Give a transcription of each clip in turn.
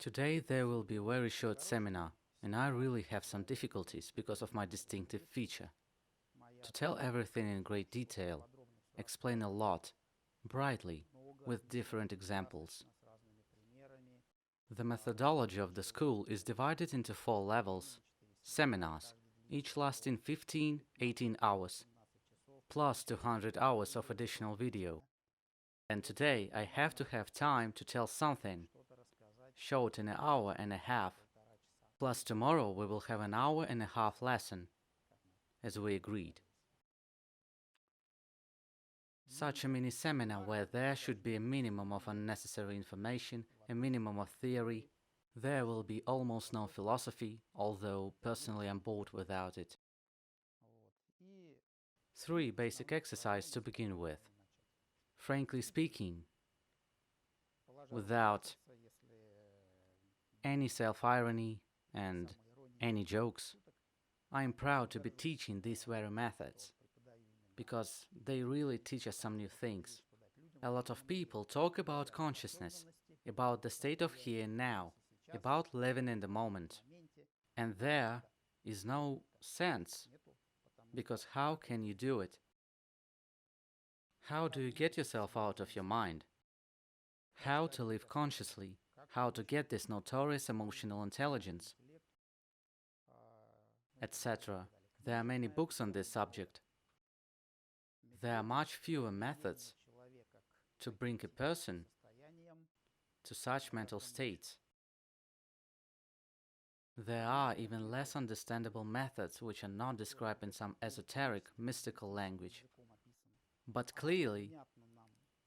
Today there will be a very short seminar, and I really have some difficulties because of my distinctive feature. To tell everything in great detail, explain a lot, brightly, with different examples. The methodology of the school is divided into 4 levels, seminars, each lasting 15-18 hours, plus 200 hours of additional video. And today I have to have time to tell something, short in an hour and a half, plus tomorrow we will have an hour and a half lesson, as we agreed. Such a mini seminar where there should be a minimum of unnecessary information, a minimum of theory. There will be almost no philosophy, although personally I'm bored without it. 3 basic exercises to begin with. Frankly speaking, without any self-irony and any jokes, I am proud to be teaching these very methods, because they really teach us some new things. A lot of people talk about consciousness, about the state of here and now, about living in the moment. And there is no sense, because how can you do it? How do you get yourself out of your mind? How to live consciously? How to get this notorious emotional intelligence? Etc. There are many books on this subject. There are much fewer methods to bring a person to such mental states. There are even less understandable methods which are not described in some esoteric, mystical language, but clearly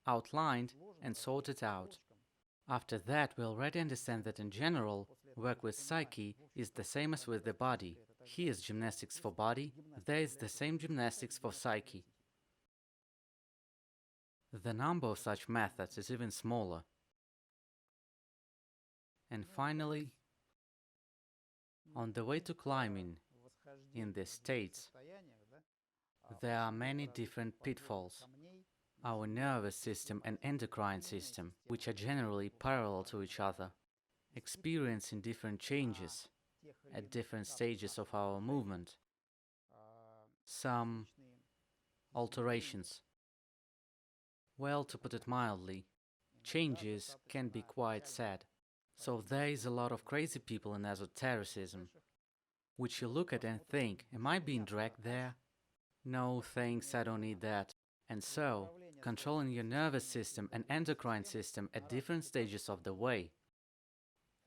outlined and sorted out. After that, we already understand that in general, work with psyche is the same as with the body. Here is gymnastics for body, there is the same gymnastics for psyche. The number of such methods is even smaller. And finally, on the way to climbing in these states, there are many different pitfalls. Our nervous system and endocrine system, which are generally parallel to each other, experiencing different changes at different stages of our movement, some alterations. Well, to put it mildly, changes can be quite sad. So there is a lot of crazy people in esotericism, which you look at and think, am I being dragged there? No, thanks, I don't need that. And so, controlling your nervous system and endocrine system at different stages of the way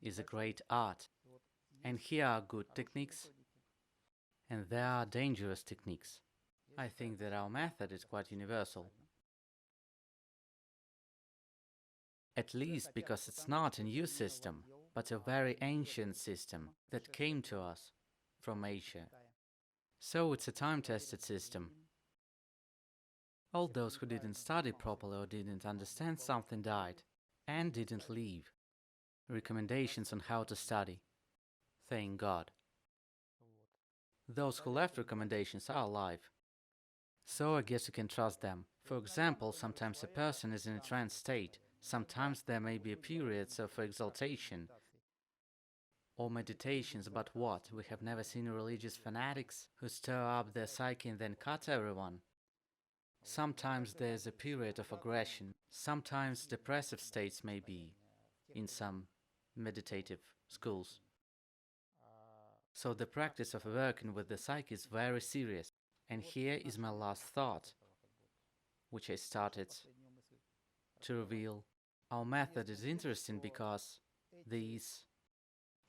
is a great art. And here are good techniques, and there are dangerous techniques. I think that our method is quite universal. At least because it's not a new system, but a very ancient system that came to us from Asia. So it's a time-tested system. All those who didn't study properly or didn't understand something died and didn't leave recommendations on how to study. Thank God. Those who left recommendations are alive. So I guess you can trust them. For example, sometimes a person is in a trance state. Sometimes there may be periods of exaltation or meditations, but what? We have never seen religious fanatics who stir up their psyche and then cut everyone. Sometimes there's a period of aggression. Sometimes depressive states may be in some meditative schools. So the practice of working with the psyche is very serious. And here is my last thought, which I started to reveal. Our method is interesting because these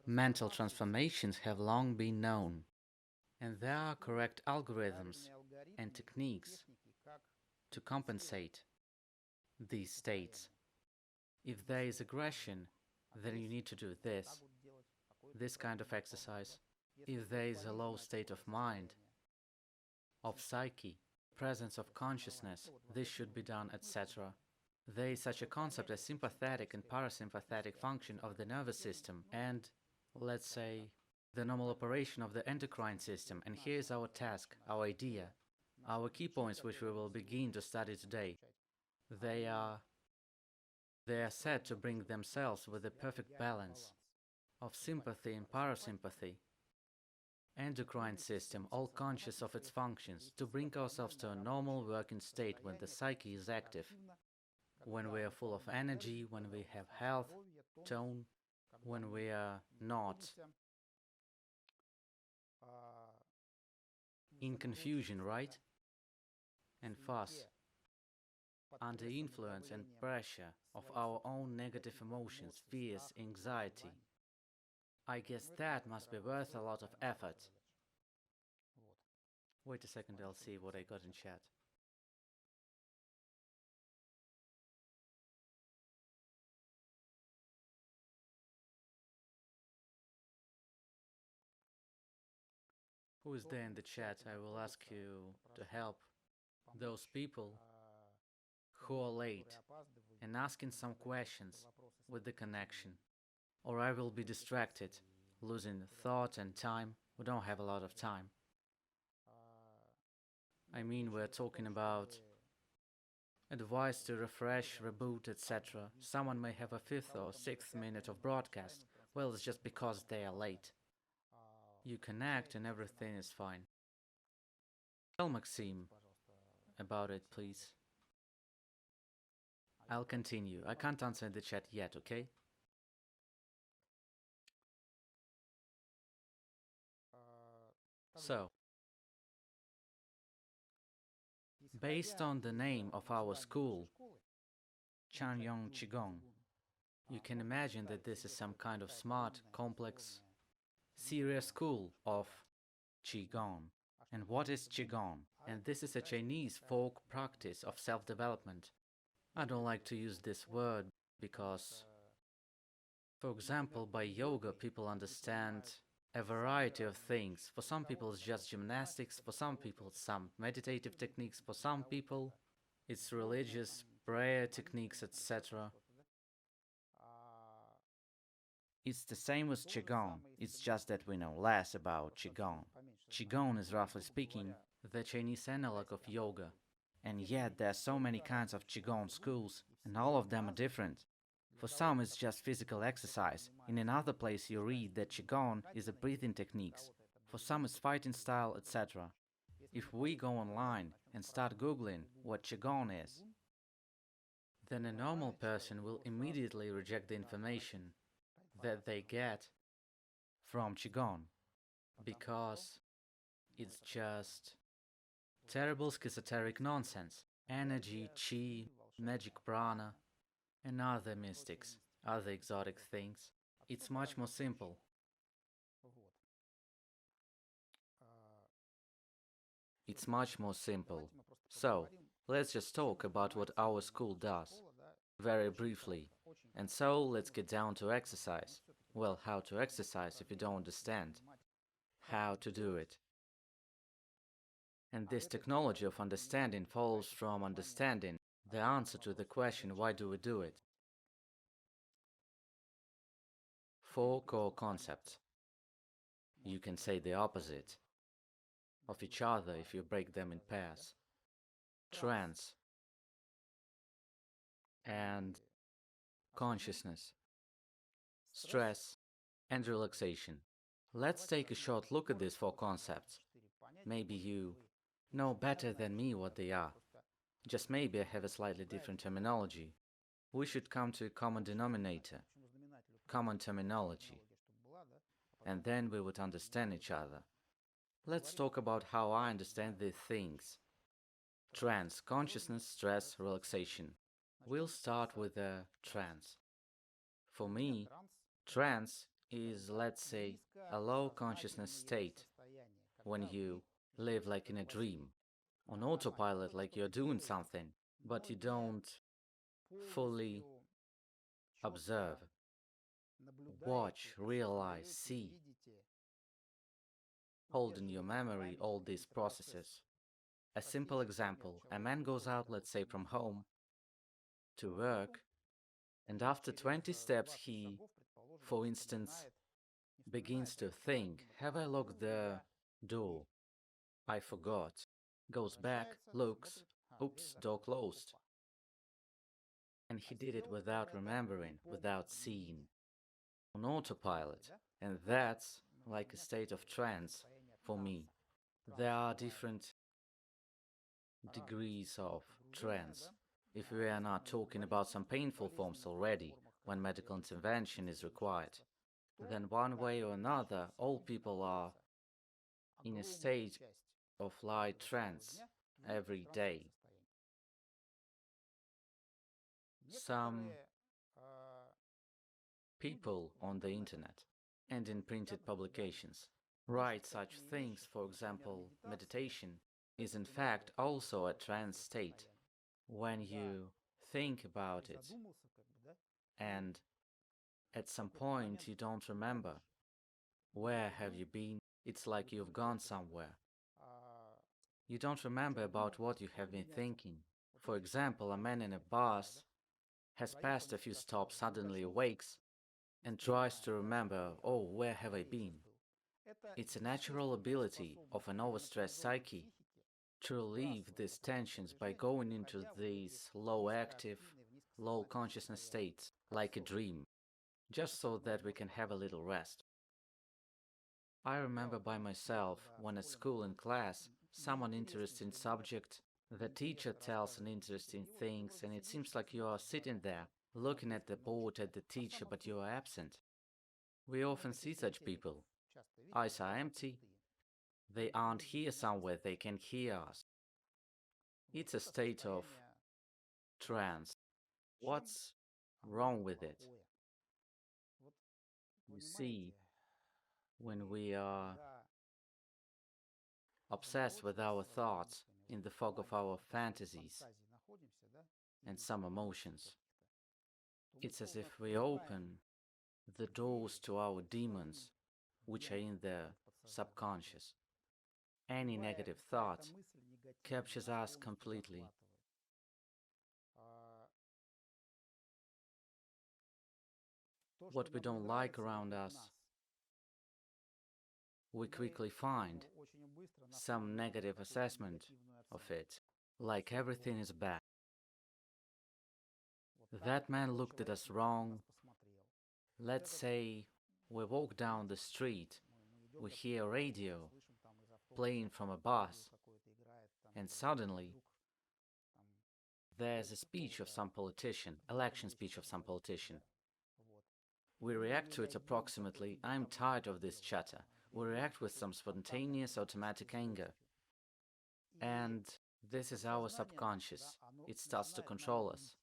mental transformations have long been known, and there are correct algorithms and techniques to compensate these states. If there is aggression, then you need to do this kind of exercise. If there is a low state of mind, of psyche, presence of consciousness, this should be done, etc. There is such a concept as sympathetic and parasympathetic function of the nervous system and, let's say, the normal operation of the endocrine system. And here is our task, our idea, our key points which we will begin to study today. They are said to bring themselves with a perfect balance of sympathy and parasympathy, endocrine system, all conscious of its functions, to bring ourselves to a normal working state when the psyche is active, when we are full of energy, when we have health, tone, when we are not in confusion, right? And fuss, under influence and pressure of our own negative emotions, fears, anxiety. I guess that must be worth a lot of effort. Wait a second, I'll see what I got in chat. Who is there in the chat? I will ask you to help those people who are late and asking some questions with the connection. Or I will be distracted, losing thought and time. We don't have a lot of time. I mean, we're talking about advice to refresh, reboot, etc. Someone may have a fifth or sixth minute of broadcast. Well, it's just because they are late. You connect and everything is fine. Tell Maxime about it, please. I'll continue. I can't answer in the chat yet, okay? So, based on the name of our school, Changyong Qigong, you can imagine that this is some kind of smart, complex, serious school of Qigong. And what is Qigong? And this is a Chinese folk practice of self-development. I don't like to use this word because, for example, by yoga people understand a variety of things. For some people it's just gymnastics, for some people it's some meditative techniques, for some people it's religious prayer techniques, etc. It's the same as Qigong, it's just that we know less about Qigong. Qigong is, roughly speaking, the Chinese analog of yoga. And yet there are so many kinds of Qigong schools, and all of them are different. For some it's just physical exercise. In another place you read that Qigong is a breathing techniques. For some it's fighting style, etc. If we go online and start googling what Qigong is, then a normal person will immediately reject the information that they get from Qigong, because it's just terrible esoteric nonsense. Energy, Qi, magic prana, and other mystics, other exotic things. It's much more simple. It's much more simple. So, let's just talk about what our school does, very briefly. And so, let's get down to exercise. Well, how to exercise if you don't understand how to do it. And this technology of understanding follows from understanding the answer to the question, why do we do it? Four core concepts. You can say the opposite of each other if you break them in pairs. Trance and consciousness, stress and relaxation. Let's take a short look at these four concepts. Maybe you know better than me what they are. Just maybe I have a slightly different terminology. We should come to a common denominator, common terminology, and then we would understand each other. Let's talk about how I understand these things. Trance, consciousness, stress, relaxation. We'll start with the trance. For me, trance is, let's say, a low consciousness state, when you live like in a dream, on autopilot like you're doing something, but you don't fully observe, watch, realize, see, hold in your memory all these processes. A simple example, a man goes out, let's say, from home to work, and after 20 steps he, for instance, begins to think, have I locked the door? I forgot. Goes back, looks, oops, door closed. And he did it without remembering, without seeing. on autopilot, and that's like a state of trance for me. There are different degrees of trance. If we are not talking about some painful forms already, when medical intervention is required, then one way or another, all people are in a state of light trance every day. Some people on the internet and in printed publications write such things. For example, meditation is in fact also a trance state. When you think about it and at some point you don't remember where have you been, it's like you've gone somewhere. You don't remember about what you have been thinking. For example, a man in a bus has passed a few stops, suddenly awakes and tries to remember, oh, where have I been? It's a natural ability of an overstressed psyche to relieve these tensions by going into these low active, low consciousness states, like a dream, just so that we can have a little rest. I remember by myself when at school in class, someone interested in subject, the teacher tells an interesting things and it seems like you are sitting there, looking at the board at the teacher but you are absent. We often see such people. Eyes are empty, they aren't here somewhere, they can hear us. It's a state of trance. What's wrong with it? You see, when we are obsessed with our thoughts in the fog of our fantasies and some emotions, it's as if we open the doors to our demons, which are in the subconscious. Any negative thought captures us completely. What we don't like around us, we quickly find some negative assessment of it, like everything is bad. That man looked at us wrong. Let's say we walk down the street, we hear radio playing from a bus, and suddenly there's a speech of some politician, election speech of some politician. We react to it approximately, I'm tired of this chatter. We react with some spontaneous automatic anger. And this is our subconscious. It starts to control us.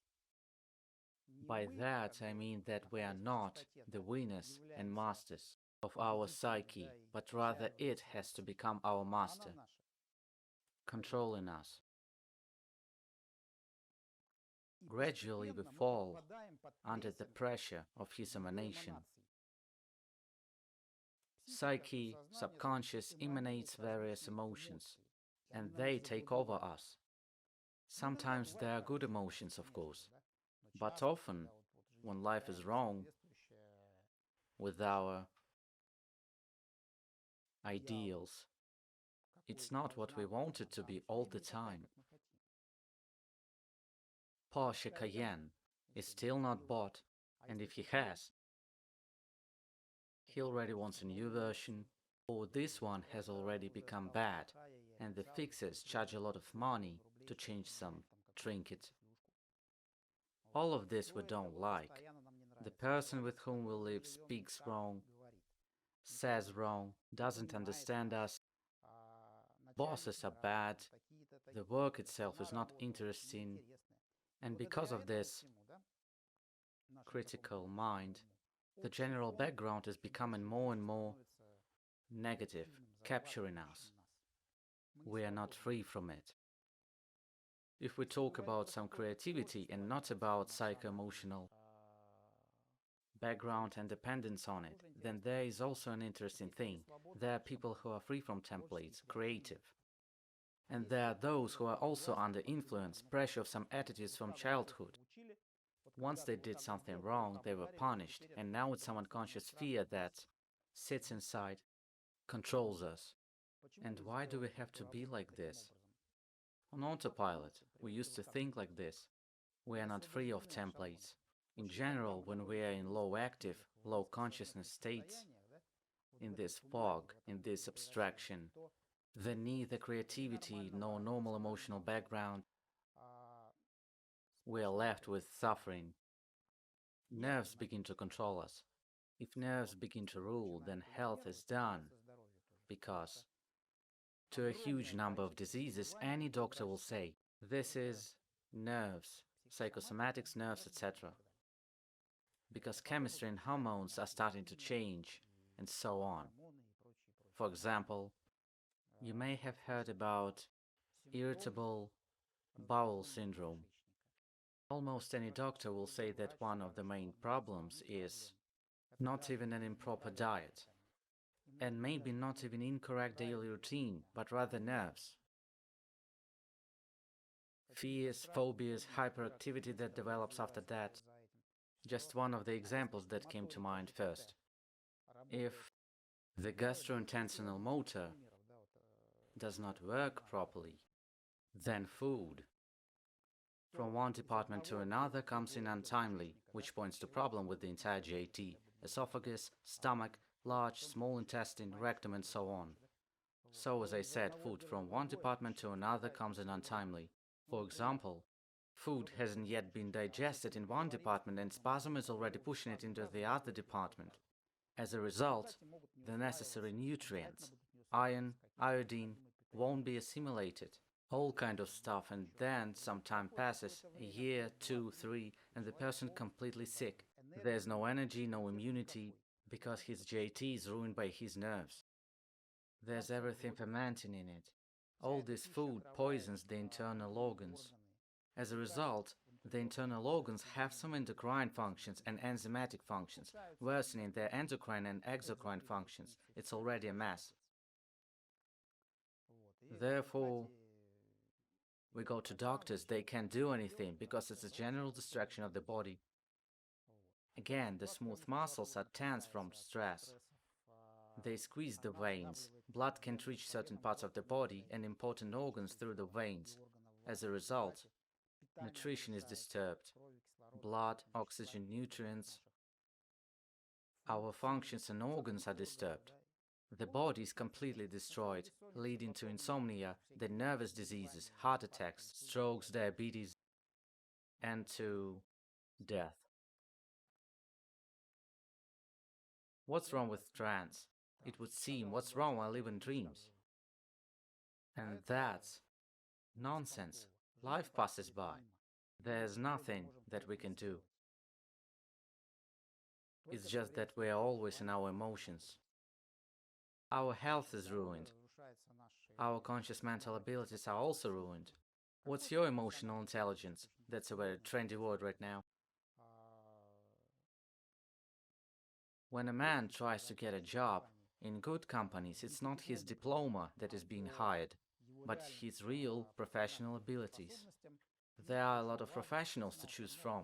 By that I mean that we are not the winners and masters of our psyche, but rather it has to become our master, controlling us. Gradually we fall under the pressure of his emanation. Psyche, subconscious, emanates various emotions, and they take over us. Sometimes they are good emotions, of course, but often, when life is wrong with our ideals, it's not what we want it to be all the time. Porsche Cayenne is still not bought, and if he has, he already wants a new version, or this one has already become bad, and the fixers charge a lot of money to change some trinket. All of this we don't like. The person with whom we live speaks wrong, says wrong, doesn't understand us. Bosses are bad, the work itself is not interesting, and because of this critical mind, the general background is becoming more and more negative, capturing us. We are not free from it. If we talk about some creativity and not about psycho-emotional background and dependence on it, then there is also an interesting thing. There are people who are free from templates, creative. And there are those who are also under influence, pressure of some attitudes from childhood. Once they did something wrong, they were punished, and now it's some unconscious fear that sits inside, controls us. And why do we have to be like this? On autopilot, we used to think like this. We are not free of templates. In general, when we are in low active, low consciousness states, in this fog, in this abstraction, then neither creativity nor normal emotional background, we are left with suffering. Nerves begin to control us. If nerves begin to rule, then health is done, because to a huge number of diseases, any doctor will say, this is nerves, psychosomatics, nerves, etc. Because chemistry and hormones are starting to change, and so on. For example, you may have heard about irritable bowel syndrome. Almost any doctor will say that one of the main problems is not even an improper diet, and maybe not even incorrect daily routine, but rather nerves. Fears, phobias, hyperactivity that develops after that. Just one of the examples that came to mind first. If the gastrointestinal motor does not work properly, then food from one department to another comes in untimely, which points to problem with the entire GIT, esophagus, stomach, large, small intestine, rectum, and so on. So, as I said, food from one department to another comes in untimely. For example, food hasn't yet been digested in one department and spasm is already pushing it into the other department. As a result, the necessary nutrients, iron, iodine, won't be assimilated. All kind of stuff, and then some time passes, a year, 2, 3, and the person completely sick. There's no energy, no immunity, because his JT is ruined by his nerves. There's everything fermenting in it. All this food poisons the internal organs. As a result, the internal organs have some endocrine functions and enzymatic functions, worsening their endocrine and exocrine functions. It's already a mess. Therefore, we go to doctors, they can't do anything because it's a general distraction of the body. Again, the smooth muscles are tense from stress. They squeeze the veins. Blood can't reach certain parts of the body and important organs through the veins. As a result, nutrition is disturbed. Blood, oxygen, nutrients, our functions and organs are disturbed. The body is completely destroyed, leading to insomnia, then nervous diseases, heart attacks, strokes, diabetes, and to death. What's wrong with trance? It would seem, what's wrong while living dreams? And that's nonsense. Life passes by. There's nothing that we can do. It's just that we are always in our emotions. Our health is ruined. Our conscious mental abilities are also ruined. What's your emotional intelligence? That's a very trendy word right now. When a man tries to get a job in good companies, it's not his diploma that is being hired, but his real professional abilities. There are a lot of professionals to choose from,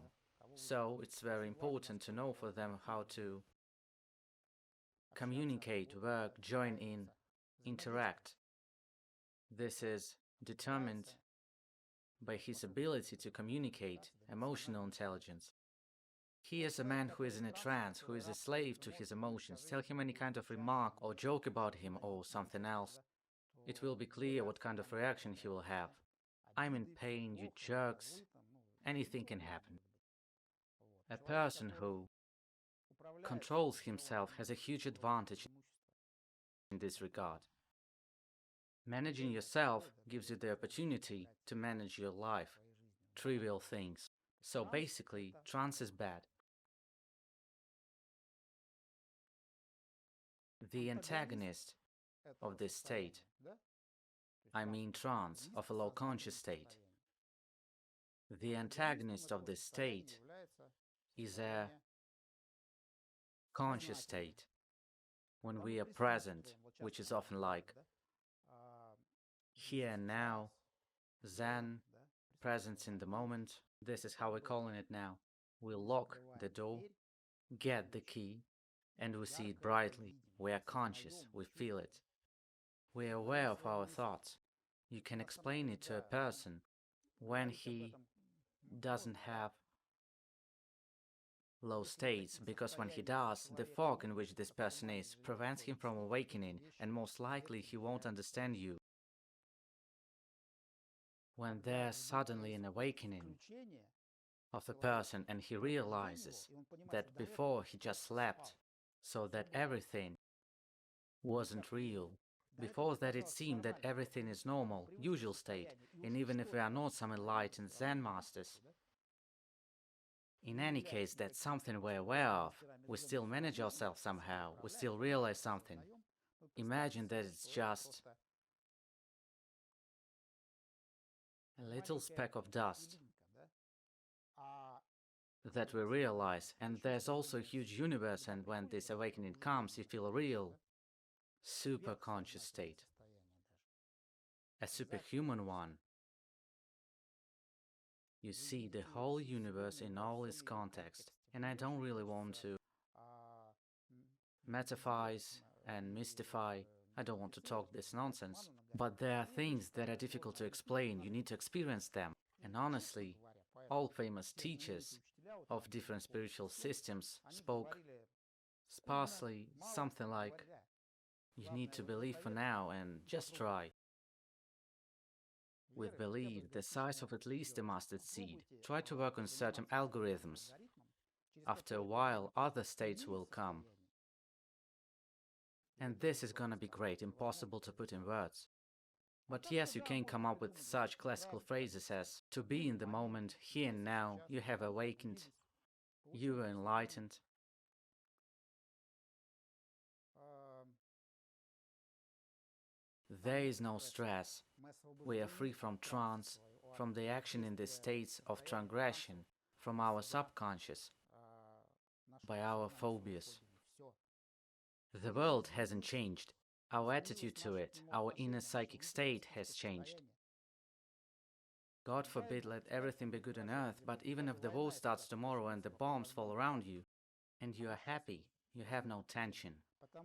so it's very important to know for them how to communicate, work, join in, interact. This is determined by his ability to communicate, emotional intelligence. He is a man who is in a trance, who is a slave to his emotions. Tell him any kind of remark or joke about him or something else. It will be clear what kind of reaction he will have. I'm in pain, you jerks. Anything can happen. A person who controls himself has a huge advantage in this regard. Managing yourself gives you the opportunity to manage your life, trivial things. So basically, trance is bad. The antagonist of this state, I mean trance, of a low conscious state. The antagonist of this state is a conscious state, when we are present, which is often like here and now, Zen, presence in the moment. This is how we're calling it now. We lock the door, get the key, and we see it brightly. We are conscious, we feel it. We are aware of our thoughts. You can explain it to a person when he doesn't have low states, because when he does, the fog in which this person is prevents him from awakening, and most likely he won't understand you. When there's suddenly an awakening of a person and he realizes that before he just slept, so that everything wasn't real. Before that it seemed that everything is normal, usual state, and even if we are not some enlightened Zen masters, in any case that's something we're aware of, we still manage ourselves somehow, we still realize something. Imagine that it's just a little speck of dust that we realize, and there's also a huge universe, and when this awakening comes, you feel a real, super conscious state, a superhuman one. You see the whole universe in all its context, and I don't really want to metaphize and mystify. I don't want to talk this nonsense, but there are things that are difficult to explain, you need to experience them. And honestly, all famous teachers of different spiritual systems spoke sparsely something like, you need to believe for now and just try. With belief the size of at least a mustard seed, try to work on certain algorithms. After a while, other states will come. And this is gonna be great, impossible to put in words. But yes, you can come up with such classical phrases as to be in the moment, here and now, you have awakened, you are enlightened. There is no stress. We are free from trance, from the action in the states of transgression, from our subconscious, by our phobias. The world hasn't changed. Our attitude to it, our inner psychic state has changed. God forbid let everything be good on earth, but even if the war starts tomorrow and the bombs fall around you, and you are happy, you have no tension,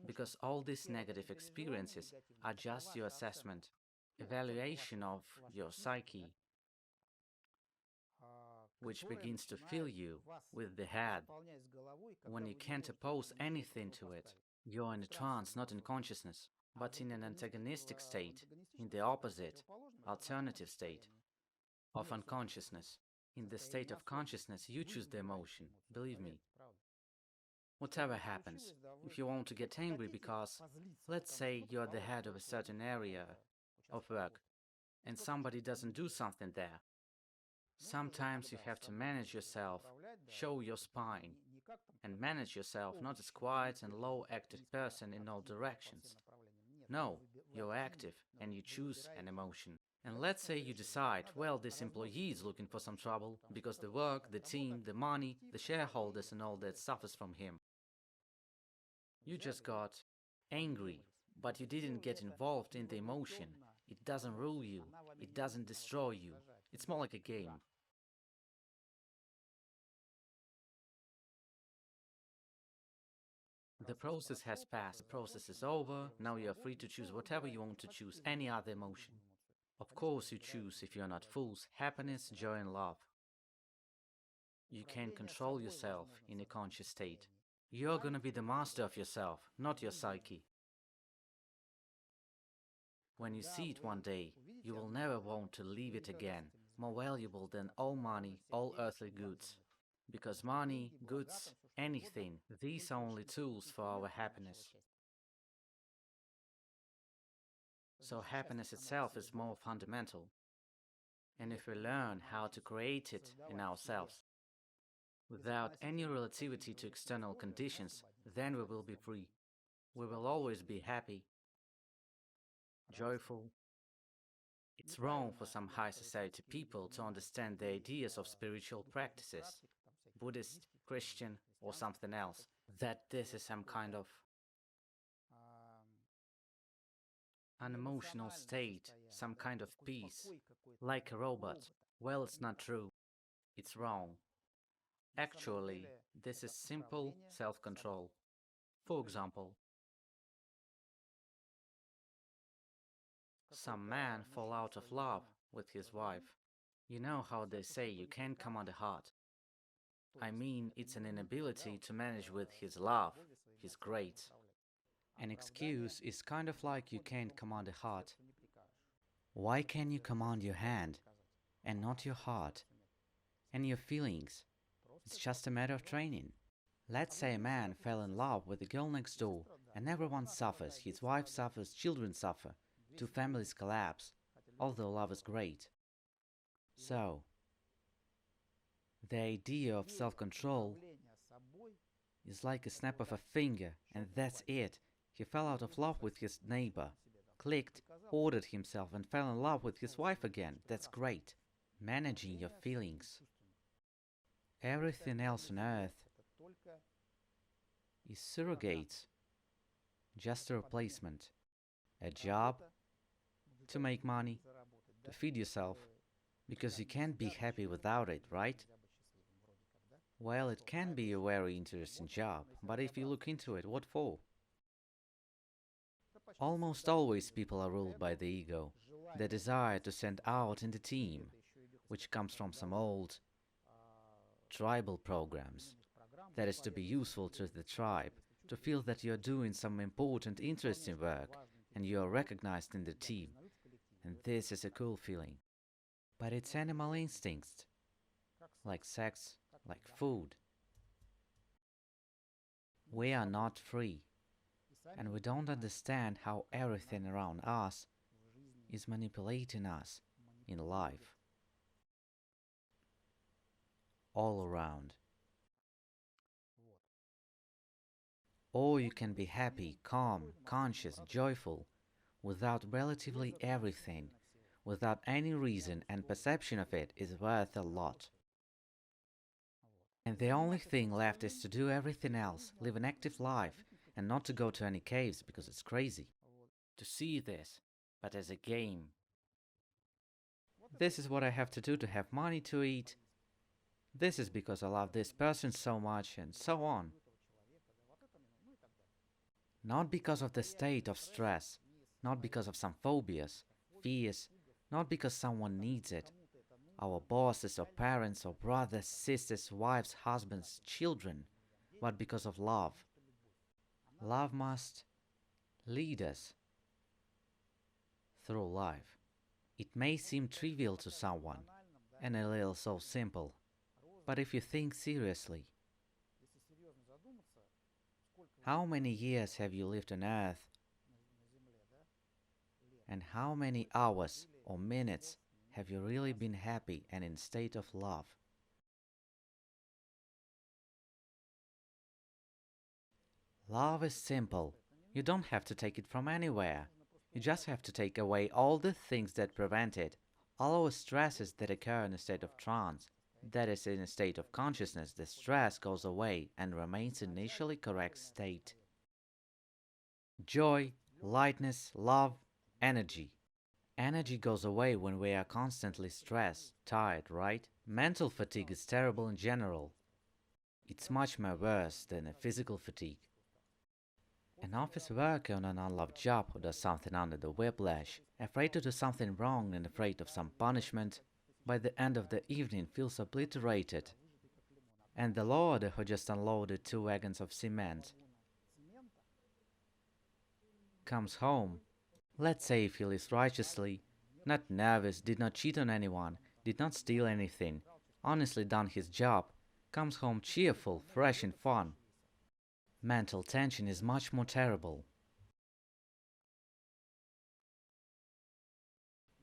because all these negative experiences are just your assessment, evaluation of your psyche, which begins to fill you with the head, when you can't oppose anything to it. You're in a trance, not in consciousness, but in an antagonistic state, in the opposite, alternative state of unconsciousness. In the state of consciousness, you choose the emotion, believe me. Whatever happens, if you want to get angry because, let's say you're the head of a certain area of work, and somebody doesn't do something there, sometimes you have to manage yourself, show your spine, and manage yourself not as quiet and low active person in all directions. No, you're active and you choose an emotion. And let's say you decide, well, this employee is looking for some trouble because the work, the team, the money, the shareholders and all that suffers from him. You just got angry, but you didn't get involved in the emotion. It doesn't rule you, it doesn't destroy you. It's more like a game. The process has passed, the process is over, now you are free to choose whatever you want to choose, any other emotion. Of course you choose, if you are not fools, happiness, joy and love. You can control yourself in a conscious state. You're gonna be the master of yourself, not your psyche. When you see it one day, you will never want to leave it again, more valuable than all money, all earthly goods. Because money, goods, anything, these are only tools for our happiness. So happiness itself is more fundamental. And if we learn how to create it in ourselves, without any relativity to external conditions, then we will be free. We will always be happy, joyful. It's wrong for some high society people to understand the ideas of spiritual practices, Buddhist, Christian, or something else, that this is some kind of an emotional state, some kind of peace, like a robot. Well, it's not true. It's wrong. Actually, this is simple self-control. For example, some man fall out of love with his wife. You know how they say you can't command a heart. I mean, it's an inability to manage with his love, his great. An excuse is kind of like you can't command a heart. Why can you command your hand and not your heart and your feelings? It's just a matter of training. Let's say a man fell in love with the girl next door and everyone suffers. His wife suffers, children suffer, two families collapse, although love is great. So, the idea of self-control is like a snap of a finger, and that's it. He fell out of love with his neighbor, clicked, ordered himself, and fell in love with his wife again. That's great. Managing your feelings. Everything else on earth is surrogates, just a replacement. A job to make money, to feed yourself, because you can't be happy without it, right? Well, it can be a very interesting job, but if you look into it, what for? Almost always people are ruled by the ego, the desire to stand out in the team, which comes from some old tribal programs. That is to be useful to the tribe, to feel that you are doing some important, interesting work, and you are recognized in the team. And this is a cool feeling. But it's animal instincts, like sex, like food. We are not free, and we don't understand how everything around us is manipulating us in life, all around. Or you can be happy, calm, conscious, joyful, without relatively everything, without any reason, and perception of it is worth a lot. And the only thing left is to do everything else, live an active life, and not to go to any caves because it's crazy. To see this, but as a game. This is what I have to do to have money to eat. This is because I love this person so much, and so on. Not because of the state of stress, not because of some phobias, fears, not because someone needs it. Our bosses or parents or brothers, sisters, wives, husbands, children, but because of love. Love must lead us through life. It may seem trivial to someone and a little so simple, but if you think seriously, how many years have you lived on earth, and how many hours or minutes have you really been happy and in state of love? Love is simple. You don't have to take it from anywhere. You just have to take away all the things that prevent it, all our stresses that occur in a state of trance. That is, in a state of consciousness, the stress goes away and remains in initially correct state. Joy, lightness, love, energy. Energy goes away when we are constantly stressed, tired, right? Mental fatigue is terrible in general. It's much more worse than a physical fatigue. An office worker on an unloved job who does something under the whiplash, afraid to do something wrong and afraid of some punishment, by the end of the evening feels obliterated. And the loader who just unloaded 2 wagons of cement comes home. Let's say if he lives righteously, not nervous, did not cheat on anyone, did not steal anything, honestly done his job, comes home cheerful, fresh and fun. Mental tension is much more terrible.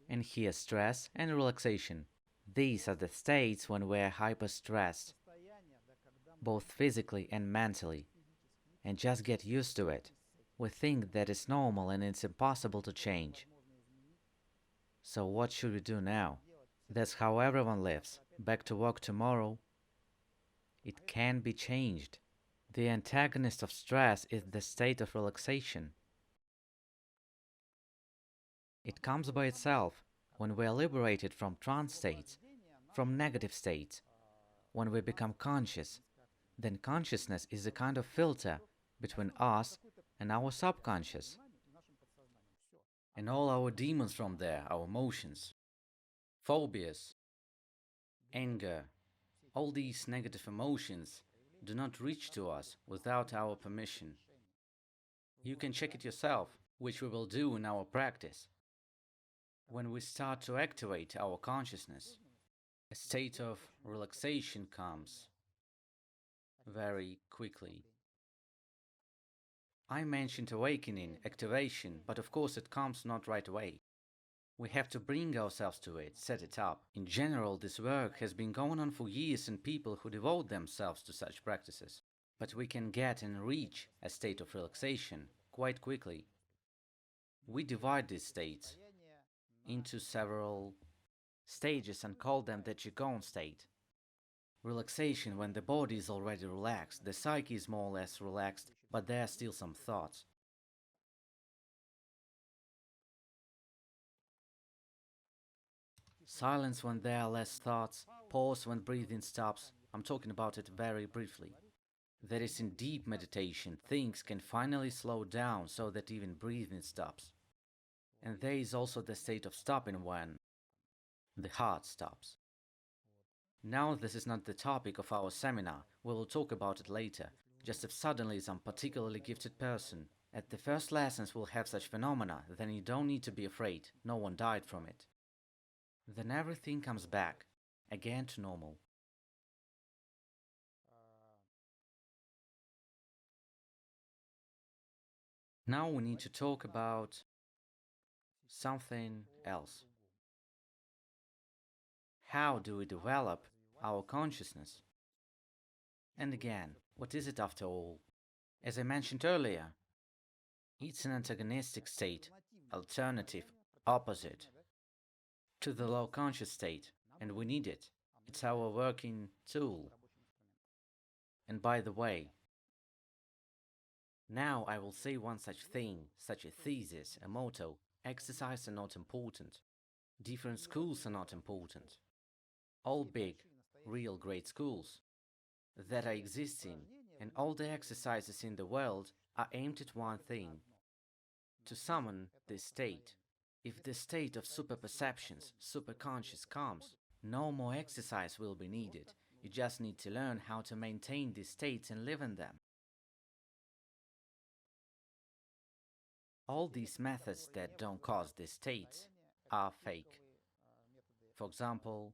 And here stress and relaxation. These are the states when we are hyper-stressed, both physically and mentally, and just get used to it. We think that it's normal and it's impossible to change. So what should we do now? That's how everyone lives. Back to work tomorrow. It can be changed. The antagonist of stress is the state of relaxation. It comes by itself when we are liberated from trance states, from negative states. When we become conscious, then consciousness is a kind of filter between us and our subconscious. And all our demons from there, our emotions, phobias, anger, All these negative emotions do not reach to us without our permission. You can check it yourself, which we will do in our practice. When we start to activate our consciousness, a state of relaxation comes very quickly. I mentioned awakening, activation, but of course it comes not right away. We have to bring ourselves to it, set it up. In general, this work has been going on for years in people who devote themselves to such practices. But we can get and reach a state of relaxation quite quickly. We divide these states into several stages and call them the Qigong state. Relaxation when the body is already relaxed, the psyche is more or less relaxed, but there are still some thoughts. Silence when there are less thoughts, pause when breathing stops. I'm talking about it very briefly. That is, in deep meditation, things can finally slow down so that even breathing stops. And there is also the state of stopping when the heart stops. Now, this is not the topic of our seminar, we will talk about it later, just if suddenly some particularly gifted person. At the first lessons will have such phenomena, then you don't need to be afraid, no one died from it. Then everything comes back, again to normal. Now we need to talk about something else. How do we develop our consciousness? And again, what is it after all? As I mentioned earlier, it's an antagonistic state, alternative, opposite to the low conscious state, and we need it. It's our working tool. And by the way, now I will say one such thing, such a thesis, a motto: exercise are not important. Different schools are not important. All big, real great schools that are existing and all the exercises in the world are aimed at one thing: to summon this state. If the state of superperceptions, superconscious comes, no more exercise will be needed. You just need to learn how to maintain these states and live in them. All these methods that don't cause these states are fake. For example,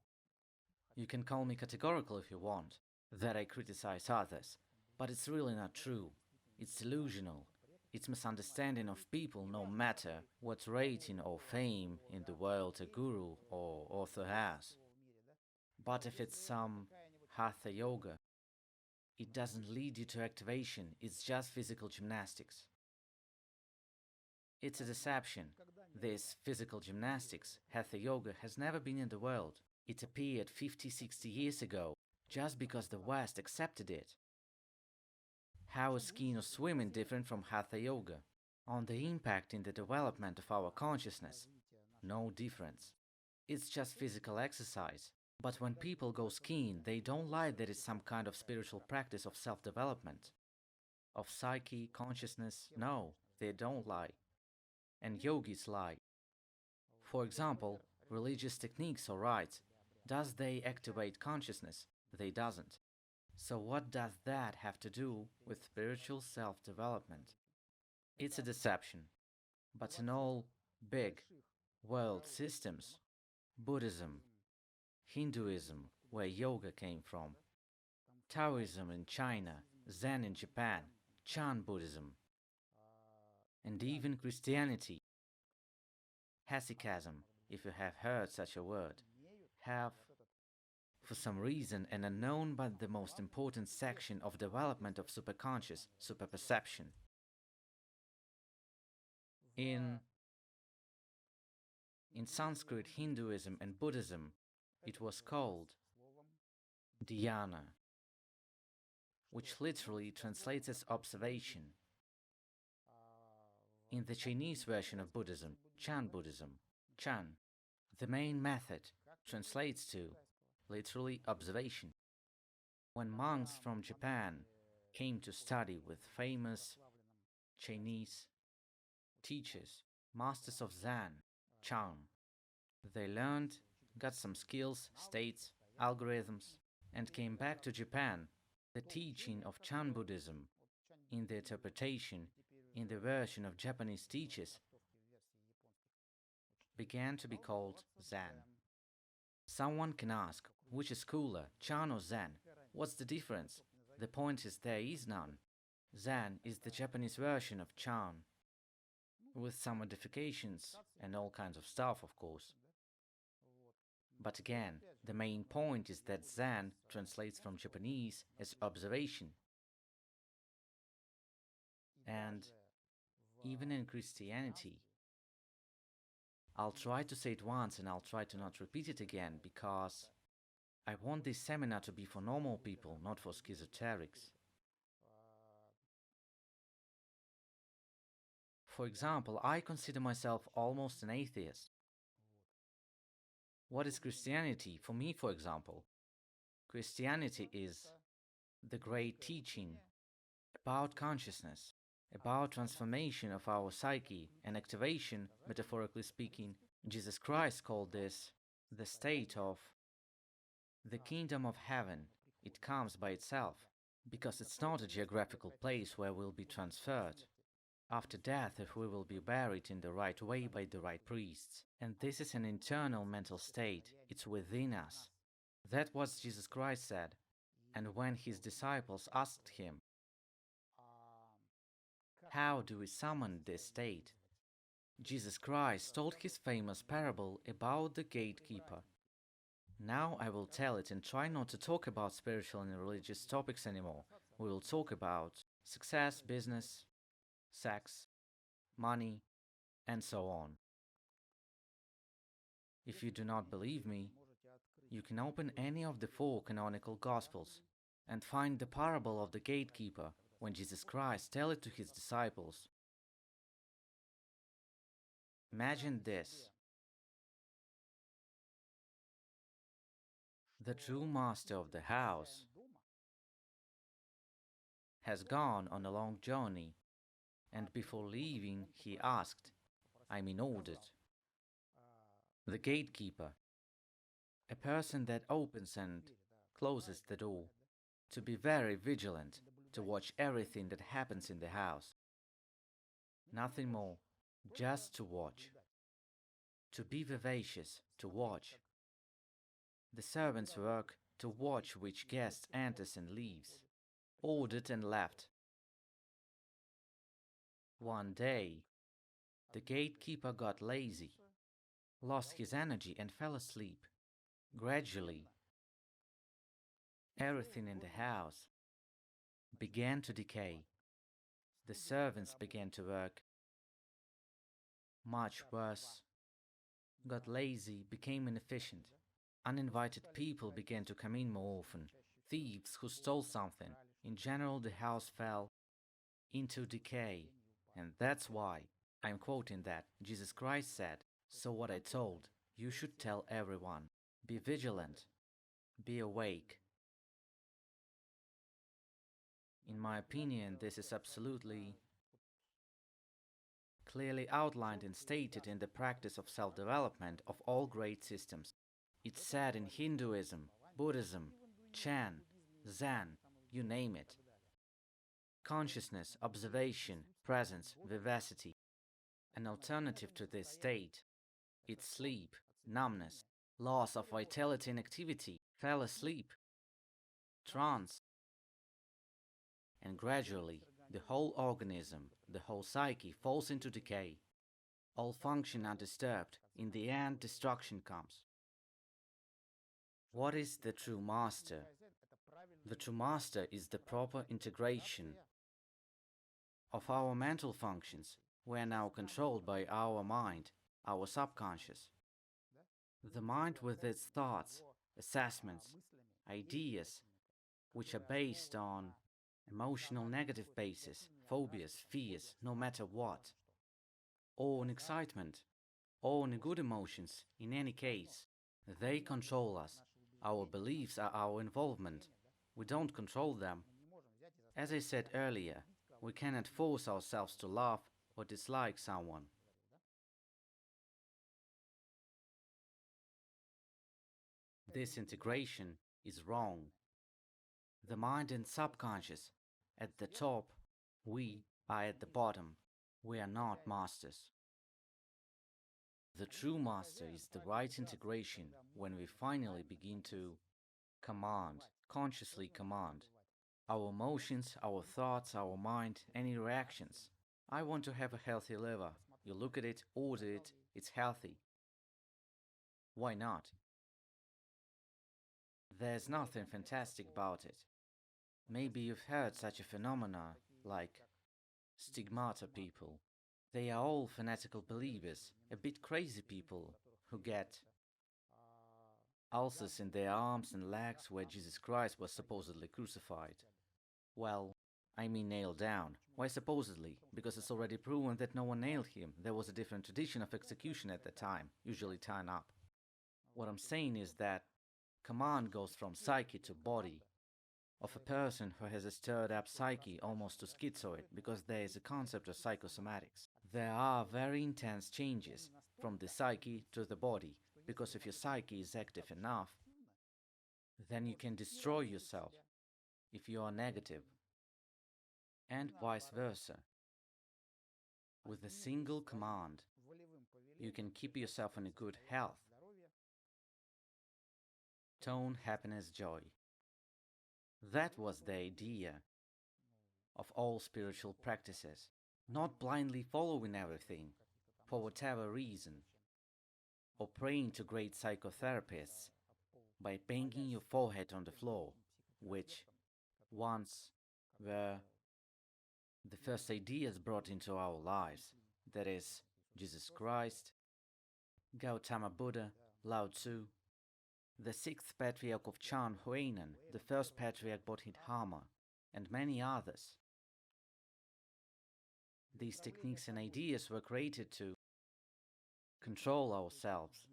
you can call me categorical if you want, that I criticize others, but it's really not true. It's delusional. It's misunderstanding of people no matter what rating or fame in the world a guru or author has. But if it's some hatha yoga, it doesn't lead you to activation, it's just physical gymnastics. It's a deception. This physical gymnastics, hatha yoga, has never been in the world. It appeared 50, 60 years ago, just because the West accepted it. How is skiing or swimming different from hatha yoga? On the impact in the development of our consciousness? No difference. It's just physical exercise. But when people go skiing, they don't lie that it's some kind of spiritual practice of self-development, of psyche, consciousness. No, they don't lie. And yogis lie. For example, religious techniques or rites, does they activate consciousness? They doesn't. So what does that have to do with spiritual self-development? It's a deception. But in all big world systems, Buddhism, Hinduism, where yoga came from, Taoism in China, Zen in Japan, Chan Buddhism, and even Christianity, Hasikasm, if you have heard such a word, have, for some reason, an unknown but the most important section of development of superconscious, superperception. In Sanskrit, Hinduism and Buddhism, it was called dhyana, which literally translates as observation. In the Chinese version of Buddhism, Chan Buddhism, Chan, the main method, translates to literally observation. When monks from Japan came to study with famous Chinese teachers, masters of Zen, Chan, they learned, got some skills, states, algorithms, and came back to Japan. The teaching of Chan Buddhism, in the interpretation, in the version of Japanese teachers, began to be called Zen. Someone can ask, which is cooler, Chan or Zen? What's the difference? The point is there is none. Zen is the Japanese version of Chan, with some modifications and all kinds of stuff, of course. But again, the main point is that Zen translates from Japanese as observation. And even in Christianity, I'll try to say it once and I'll try to not repeat it again, because I want this seminar to be for normal people, not for schizoterics. For example, I consider myself almost an atheist. What is Christianity? For me, for example, Christianity is the great teaching about consciousness, about transformation of our psyche and activation, metaphorically speaking. Jesus Christ called this the state of the kingdom of heaven. It comes by itself, because it's not a geographical place where we'll be transferred after death if we will be buried in the right way by the right priests. And this is an internal mental state, it's within us. That's what Jesus Christ said. And when his disciples asked him, how do we summon this state? Jesus Christ told his famous parable about the gatekeeper. Now I will tell it and try not to talk about spiritual and religious topics anymore. We will talk about success, business, sex, money, and so on. If you do not believe me, you can open any of the 4 canonical Gospels and find the parable of the gatekeeper when Jesus Christ tells it to his disciples. Imagine this. The true master of the house has gone on a long journey, and before leaving he asked, ordered, the gatekeeper, a person that opens and closes the door, to be very vigilant, to watch everything that happens in the house. Nothing more, just to watch. To be vivacious, to watch. The servant's work to watch which guest enters and leaves, ordered and left. One day, the gatekeeper got lazy, lost his energy and fell asleep. Gradually, everything in the house began to decay. The servants began to work much worse, got lazy, became inefficient. Uninvited people began to come in more often. Thieves who stole something. In general, the house fell into decay. And that's why, I'm quoting that, Jesus Christ said, so what I told, you should tell everyone. Be vigilant. Be awake. In my opinion, this is absolutely clearly outlined and stated in the practice of self-development of all great systems. It's said in Hinduism, Buddhism, Chan, Zen, you name it. Consciousness, observation, presence, vivacity. An alternative to this state, it's sleep, numbness, loss of vitality and activity, fell asleep, trance. And gradually, the whole organism, the whole psyche falls into decay. All function undisturbed, in the end destruction comes. What is the true master? The true master is the proper integration of our mental functions. We are now controlled by our mind, our subconscious. The mind with its thoughts, assessments, ideas, which are based on emotional negative basis, phobias, fears, no matter what, or on excitement, or on good emotions, in any case, they control us. Our beliefs are our involvement. We don't control them. As I said earlier, we cannot force ourselves to love or dislike someone. This integration is wrong. The mind and subconscious. At the top, we are at the bottom. We are not masters. The true master is the right integration when we finally begin to command, consciously command, our emotions, our thoughts, our mind, any reactions. I want to have a healthy liver. You look at it, order it, it's healthy. Why not? There's nothing fantastic about it. Maybe you've heard such a phenomena like stigmata people. They are all fanatical believers, a bit crazy people who get ulcers in their arms and legs where Jesus Christ was supposedly crucified. Well, I mean nailed down. Why supposedly? Because it's already proven that no one nailed him. There was a different tradition of execution at the time, usually tying up. What I'm saying is that command goes from psyche to body, of a person who has a stirred up psyche almost to schizoid, because there is a concept of psychosomatics. There are very intense changes from the psyche to the body, because if your psyche is active enough, then you can destroy yourself if you are negative, and vice versa. With a single command, you can keep yourself in a good health. Tone, happiness, joy. That was the idea of all spiritual practices. Not blindly following everything, for whatever reason, or praying to great psychotherapists by banging your forehead on the floor, which once were the first ideas brought into our lives, that is, Jesus Christ, Gautama Buddha, Lao Tzu, the sixth patriarch of Chan Huainan, the first patriarch Bodhidharma, and many others. These techniques and ideas were created to control ourselves.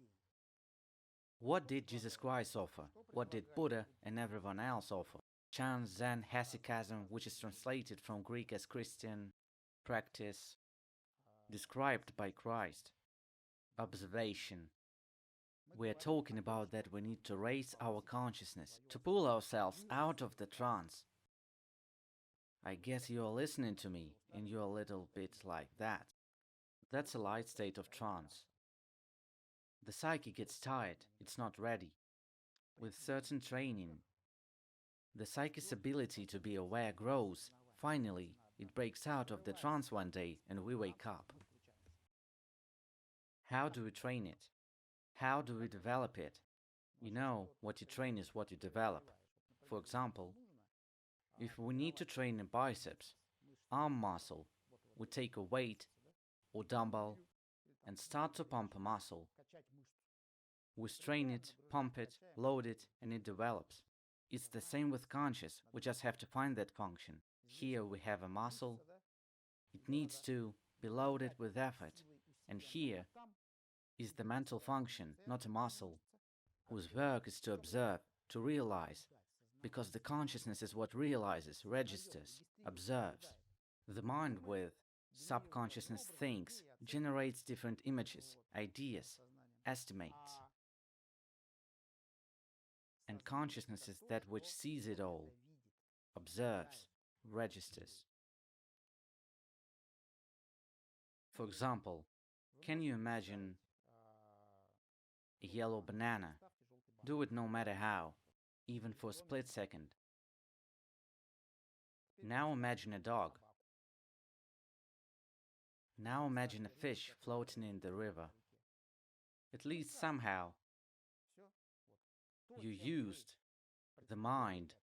What did Jesus Christ offer? What did Buddha and everyone else offer? Chan, Zen, Hesychasm, which is translated from Greek as Christian practice, described by Christ. Observation. We are talking about that we need to raise our consciousness, to pull ourselves out of the trance. I guess you are listening to me, and you're a little bit like that. That's a light state of trance. The psyche gets tired, it's not ready. With certain training, the psyche's ability to be aware grows. Finally, it breaks out of the trance one day and we wake up. How do we train it? How do we develop it? You know, what you train is what you develop. For example, if we need to train a biceps, arm muscle, we take a weight or dumbbell and start to pump a muscle. We strain it, pump it, load it, and it develops. It's the same with conscious, we just have to find that function. Here we have a muscle, it needs to be loaded with effort, and here is the mental function, not a muscle, whose work is to observe, to realize, because the consciousness is what realizes, registers, observes. The mind with subconsciousness thinks, generates different images, ideas, estimates. And consciousness is that which sees it all, observes, registers. For example, can you imagine a yellow banana? Do it no matter how, even for a split second. Now imagine a dog. Now imagine a fish floating in the river. At least somehow you used the mind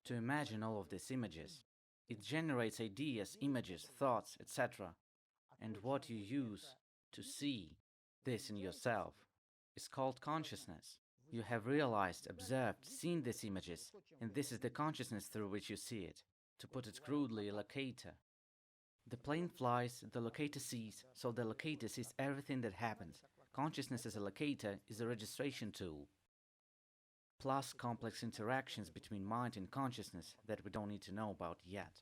to imagine all of these images. It generates ideas, images, thoughts, etc. And what you use to see this in yourself is called consciousness. You have realized, observed, seen these images, and this is the consciousness through which you see it. To put it crudely, a locator. The plane flies, the locator sees, so the locator sees everything that happens. Consciousness as a locator is a registration tool. Plus complex interactions between mind and consciousness that we don't need to know about yet.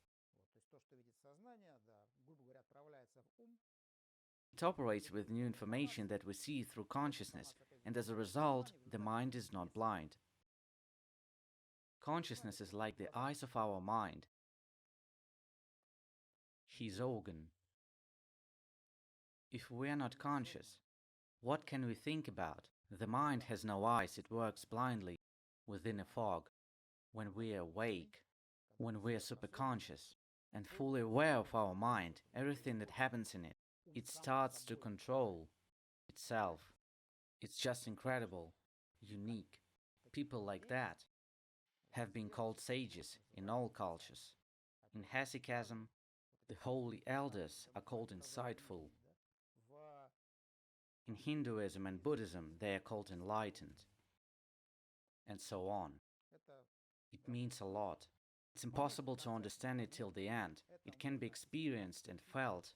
It operates with new information that we see through consciousness, and as a result, the mind is not blind. Consciousness is like the eyes of our mind, his organ. If we are not conscious, what can we think about? The mind has no eyes, it works blindly, within a fog. When we are awake, when we are superconscious, and fully aware of our mind, everything that happens in it, it starts to control itself. It's just incredible, unique. People like that have been called sages in all cultures. In Hesychasm, the holy elders are called insightful. In Hinduism and Buddhism, they are called enlightened, and so on. It means a lot. It's impossible to understand it till the end. It can be experienced and felt.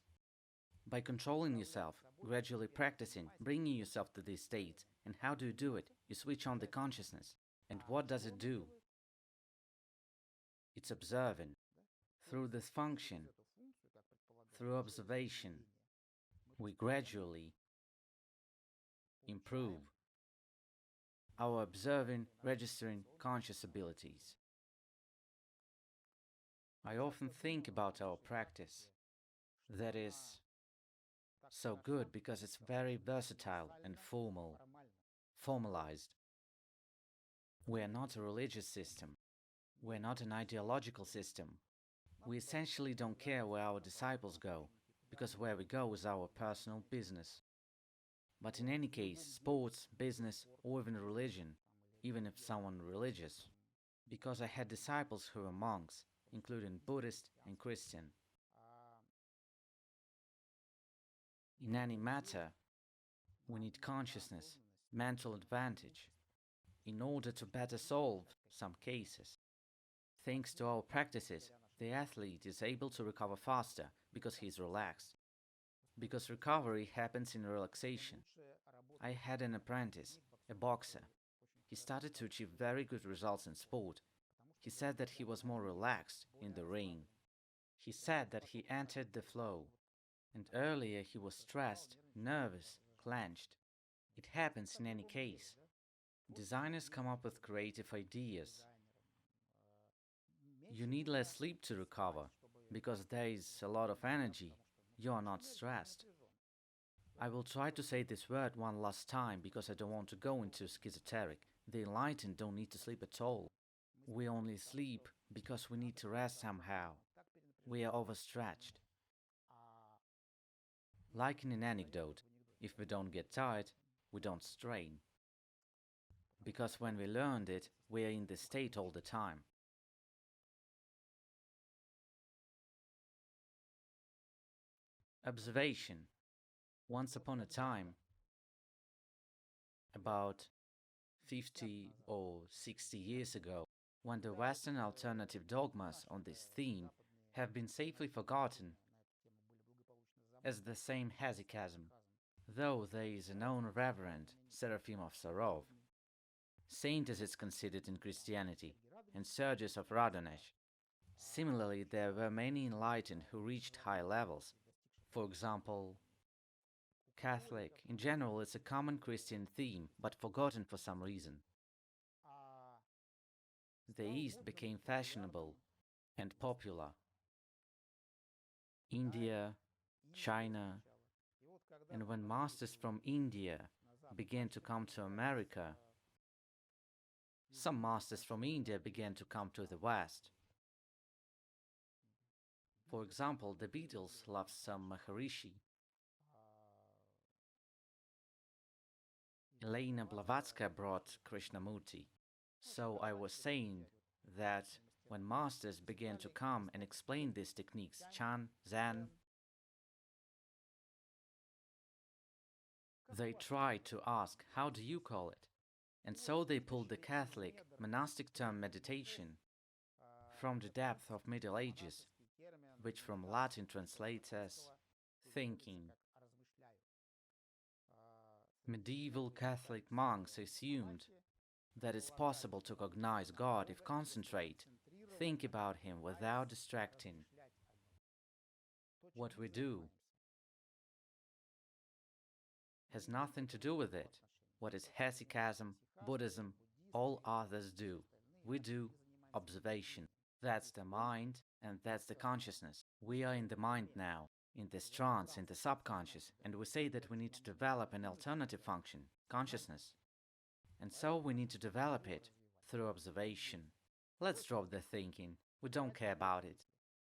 By controlling yourself, gradually practicing, bringing yourself to this state. And how do you do it? You switch on the consciousness. And what does it do? It's observing. Through this function, through observation, we gradually improve our observing, registering conscious abilities. I often think about our practice. That is so good because it's very versatile and formalized. We are not a religious system. We are not an ideological system. We essentially don't care where our disciples go, because where we go is our personal business. But in any case, sports, business, or even religion, even if someone religious, because I had disciples who were monks, including Buddhist and Christian. In any matter, we need consciousness, mental advantage, in order to better solve some cases. Thanks to our practices, the athlete is able to recover faster because he is relaxed. Because recovery happens in relaxation. I had an apprentice, a boxer. He started to achieve very good results in sport. He said that he was more relaxed in the ring. He said that he entered the flow. And earlier he was stressed, nervous, clenched. It happens in any case. Designers come up with creative ideas. You need less sleep to recover, because there is a lot of energy. You are not stressed. I will try to say this word one last time because I don't want to go into esoteric. The enlightened don't need to sleep at all. We only sleep because we need to rest somehow. We are overstretched. Like in an anecdote, if we don't get tired, we don't strain. Because when we learned it, we are in this state all the time. Observation. Once upon a time, about 50 or 60 years ago, when the Western alternative dogmas on this theme have been safely forgotten, as the same hesychasm, though there is a known Reverend Seraphim of Sarov, saint as it's considered in Christianity, and Sergius of Radonezh. Similarly, there were many enlightened who reached high levels. For example, Catholic. In general, it's a common Christian theme, but forgotten for some reason. The East became fashionable and popular. India, China, and when masters from India began to come to America, some masters from India began to come to the West. For example, the Beatles loved some Maharishi. Elena Blavatsky brought Krishnamurti. So I was saying that when masters began to come and explain these techniques, Chan, Zen, they tried to ask, how do you call it? And so they pulled the Catholic monastic term meditation from the depth of Middle Ages, which from Latin translates as thinking. Medieval Catholic monks assumed that it's possible to cognize God if concentrate, think about Him without distracting. What we do has nothing to do with it. What is hesychasm, Buddhism, all others do. We do observation. That's the mind, and that's the consciousness. We are in the mind now, in this trance, in the subconscious, and we say that we need to develop an alternative function, consciousness. And so we need to develop it through observation. Let's drop the thinking. We don't care about it.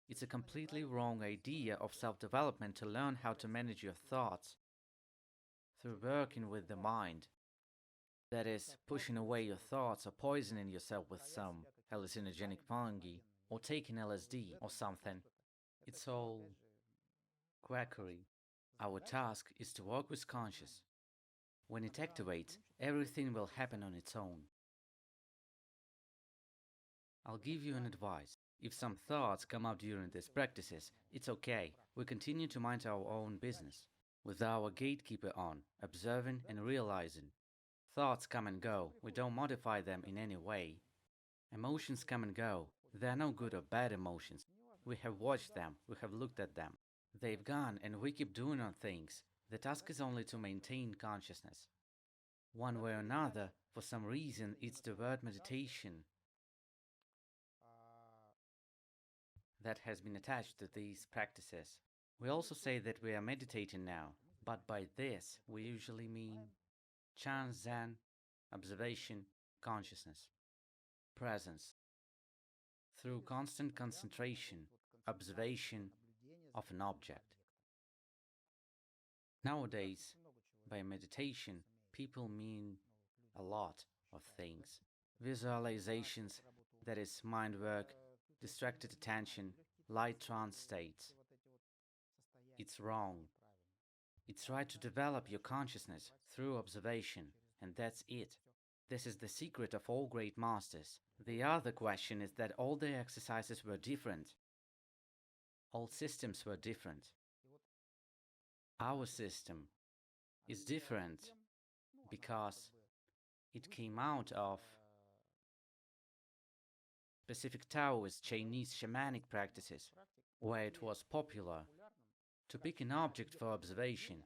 It's a completely wrong idea of self-development to learn how to manage your thoughts through working with the mind. That is, pushing away your thoughts or poisoning yourself with some hallucinogenic fungi or taking LSD or something. It's all quackery. Our task is to work with conscious. When it activates, everything will happen on its own. I'll give you an advice. If some thoughts come up during these practices, it's okay. We continue to mind our own business, with our gatekeeper on, observing and realizing. Thoughts come and go. We don't modify them in any way. Emotions come and go. There are no good or bad emotions. We have watched them. We have looked at them. They've gone and we keep doing our things. The task is only to maintain consciousness. One way or another, for some reason, it's the word meditation that has been attached to these practices. We also say that we are meditating now, but by this we usually mean Chan Zen, observation, consciousness, presence. Through constant concentration, observation of an object. Nowadays, by meditation, people mean a lot of things. Visualizations, that is mind work, distracted attention, light trance states. It's wrong. It's right to develop your consciousness through observation, and that's it. This is the secret of all great masters. The other question is that all their exercises were different. All systems were different. Our system is different because it came out of specific Taoist Chinese shamanic practices, where it was popular to pick an object for observation,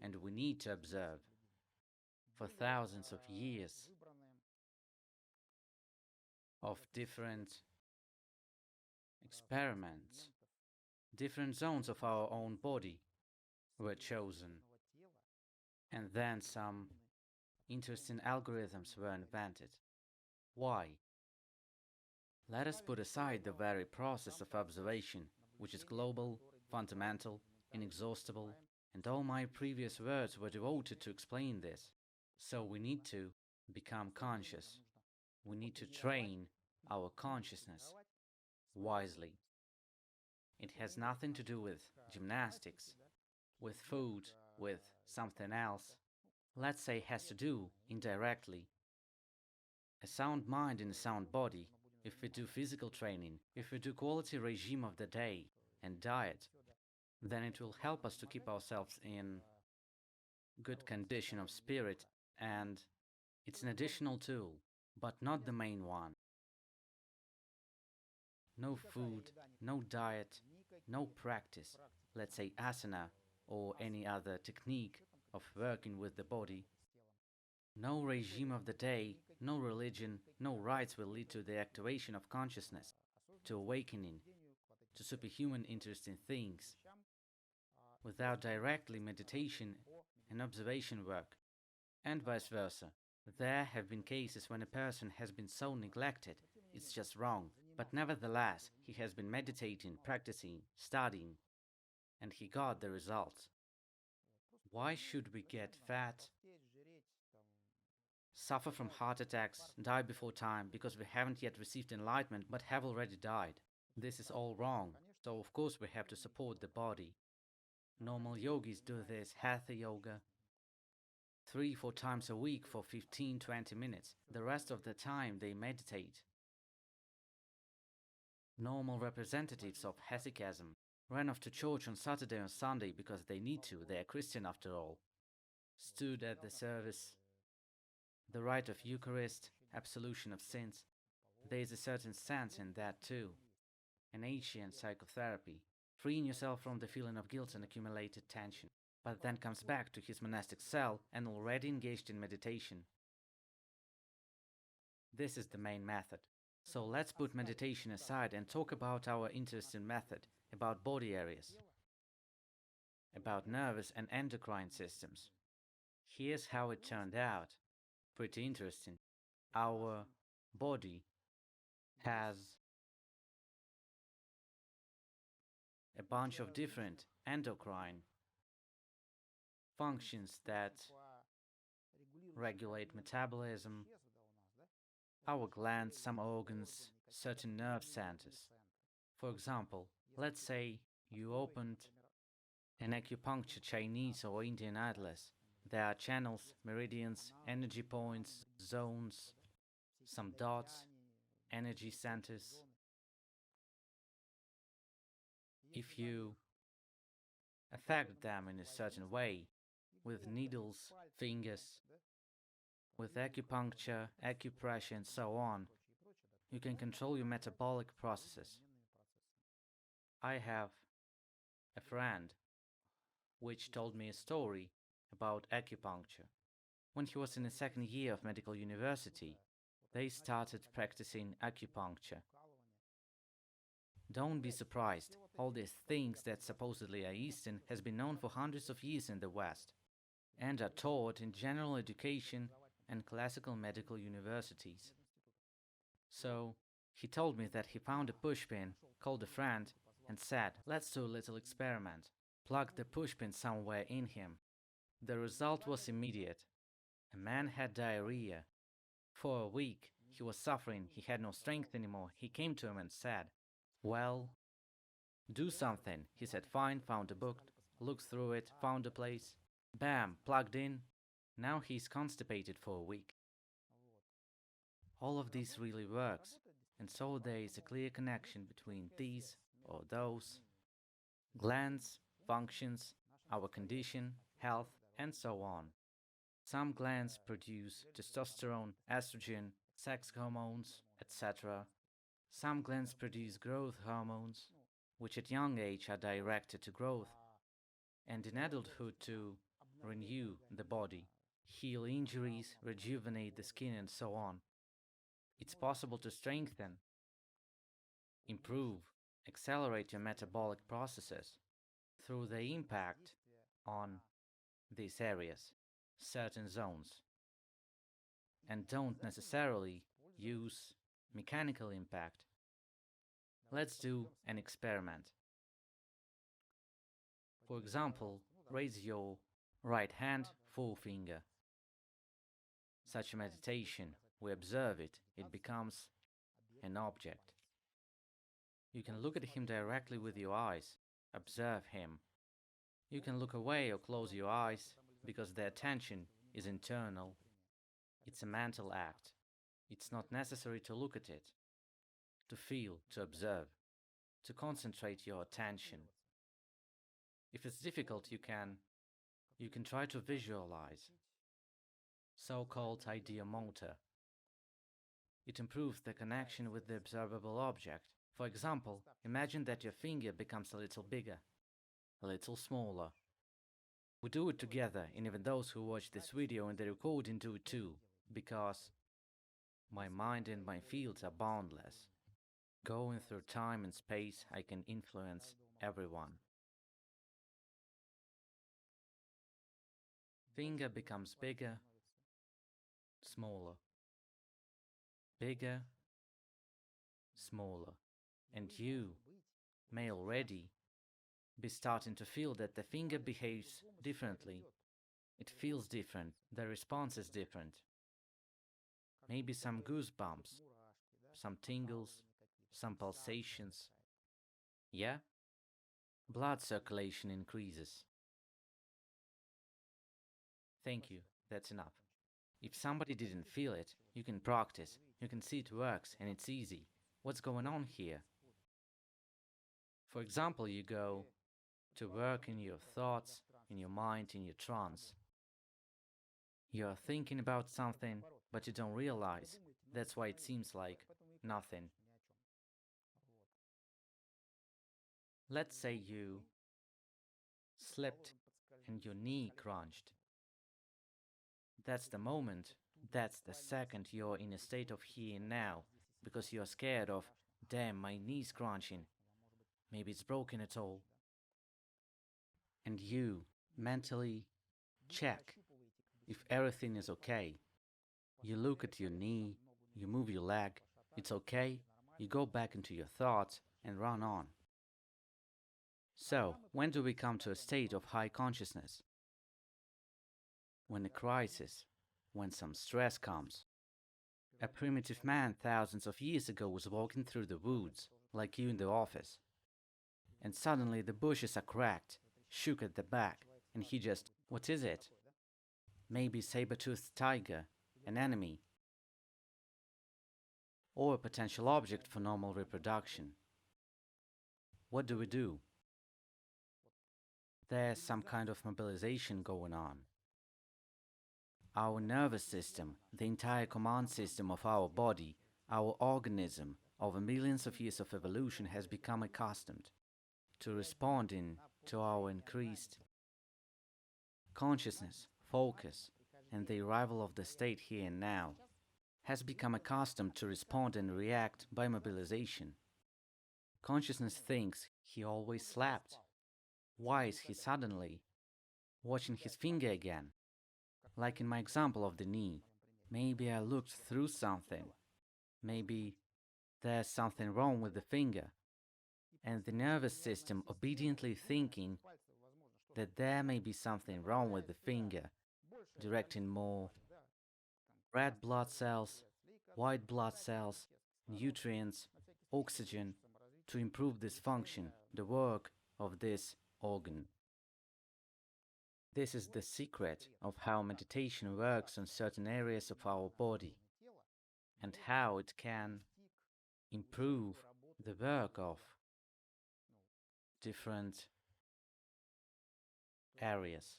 and we need to observe for thousands of years of different experiments. Different zones of our own body were chosen, and then some interesting algorithms were invented. Why? Let us put aside the very process of observation, which is global, fundamental, inexhaustible, and all my previous words were devoted to explain this. So we need to become conscious. We need to train our consciousness wisely. It has nothing to do with gymnastics, with food, with something else. Let's say it has to do, indirectly. A sound mind in a sound body, if we do physical training, if we do quality regime of the day and diet, then it will help us to keep ourselves in good condition of spirit, and it's an additional tool, but not the main one. No food, no diet, no practice, let's say asana or any other technique of working with the body. No regime of the day, no religion, no rites will lead to the activation of consciousness, to awakening, to superhuman interest in things, without directly meditation and observation work, and vice versa. There have been cases when a person has been so neglected, it's just wrong, but nevertheless, he has been meditating, practicing, studying, and he got the results. Why should we get fat, suffer from heart attacks, die before time because we haven't yet received enlightenment but have already died? This is all wrong, so of course we have to support the body. Normal yogis do this hatha yoga 3-4 times a week for 15-20 minutes. The rest of the time they meditate. Normal representatives of hesychasm ran off to church on Saturday and Sunday because they need to, they are Christian after all. Stood at the service, the rite of Eucharist, absolution of sins. There is a certain sense in that too. An ancient psychotherapy, freeing yourself from the feeling of guilt and accumulated tension, but then comes back to his monastic cell and already engaged in meditation. This is the main method. So let's put meditation aside and talk about our interesting method, about body areas, about nervous and endocrine systems. Here's how it turned out. Pretty interesting. Our body has a bunch of different endocrine functions that regulate metabolism, our glands, some organs, certain nerve centers. For example, let's say you opened an acupuncture Chinese or Indian atlas. There are channels, meridians, energy points, zones, some dots, energy centers. If you affect them in a certain way, with needles, fingers, with acupuncture, acupressure, and so on, you can control your metabolic processes. I have a friend which told me a story about acupuncture. When he was in the second year of medical university, they started practicing acupuncture. Don't be surprised, all these things that supposedly are Eastern has been known for hundreds of years in the West and are taught in general education and classical medical universities. So, he told me that he found a pushpin, called a friend, and said, let's do a little experiment. Plug the pushpin somewhere in him. The result was immediate. A man had diarrhea. For a week, he was suffering, he had no strength anymore. He came to him and said, well, do something. He said, fine, found a book, looked through it, found a place. Bam, plugged in. Now he's constipated for a week. All of this really works, and so there is a clear connection between these or those glands, functions, our condition, health, and so on. Some glands produce testosterone, estrogen, sex hormones, etc. Some glands produce growth hormones, which at young age are directed to growth, and in adulthood to renew the body, heal injuries, rejuvenate the skin, and so on. It's possible to strengthen, improve, accelerate your metabolic processes through the impact on these areas, certain zones, and don't necessarily use mechanical impact. Let's do an experiment. For example, raise your right hand, forefinger. Such a meditation, we observe it, it becomes an object. You can look at him directly with your eyes, observe him. You can look away or close your eyes because the attention is internal. It's a mental act. It's not necessary to look at it, to feel, to observe, to concentrate your attention. If it's difficult, you can try to visualize, so-called ideomotor. It improves the connection with the observable object. For example, imagine that your finger becomes a little bigger, a little smaller. We do it together, and even those who watch this video and the recording do it too, because my mind and my fields are boundless. Going through time and space, I can influence everyone. Finger becomes bigger, smaller, bigger, smaller, and you may already be starting to feel that the finger behaves differently. It feels different, the response is different. Maybe some goosebumps, some tingles, some pulsations. Yeah? Blood circulation increases. Thank you, that's enough. If somebody didn't feel it, you can practice, you can see it works, and it's easy. What's going on here? For example, you go to work in your thoughts, in your mind, in your trance. You're thinking about something, but you don't realize. That's why it seems like nothing. Let's say you slipped and your knee crunched. That's the moment, that's the second you're in a state of here and now. because you are scared of, damn, my knee's crunching. Maybe it's broken at all. And you mentally check if everything is okay. You look at your knee, you move your leg, it's okay, you go back into your thoughts and run on. So, when do we come to a state of high consciousness? When a crisis, when some stress comes. A primitive man thousands of years ago was walking through the woods, like you in the office. And suddenly the bushes are cracked, shook at the back, and he just, what is it? Maybe saber-toothed tiger, an enemy, or a potential object for normal reproduction. What do we do? There's some kind of mobilization going on. Our nervous system, the entire command system of our body, our organism, over millions of years of evolution has become accustomed to responding to our increased consciousness, focus, and the arrival of the state here and now, has become accustomed to respond and react by mobilization. Consciousness thinks he always slept. Why is he suddenly watching his finger again? Like in my example of the knee. Maybe I looked through something. Maybe there's something wrong with the finger. And the nervous system obediently thinking that there may be something wrong with the finger, directing more red blood cells, white blood cells, nutrients, oxygen to improve this function, the work of this organ. This is the secret of how meditation works on certain areas of our body and how it can improve the work of different areas.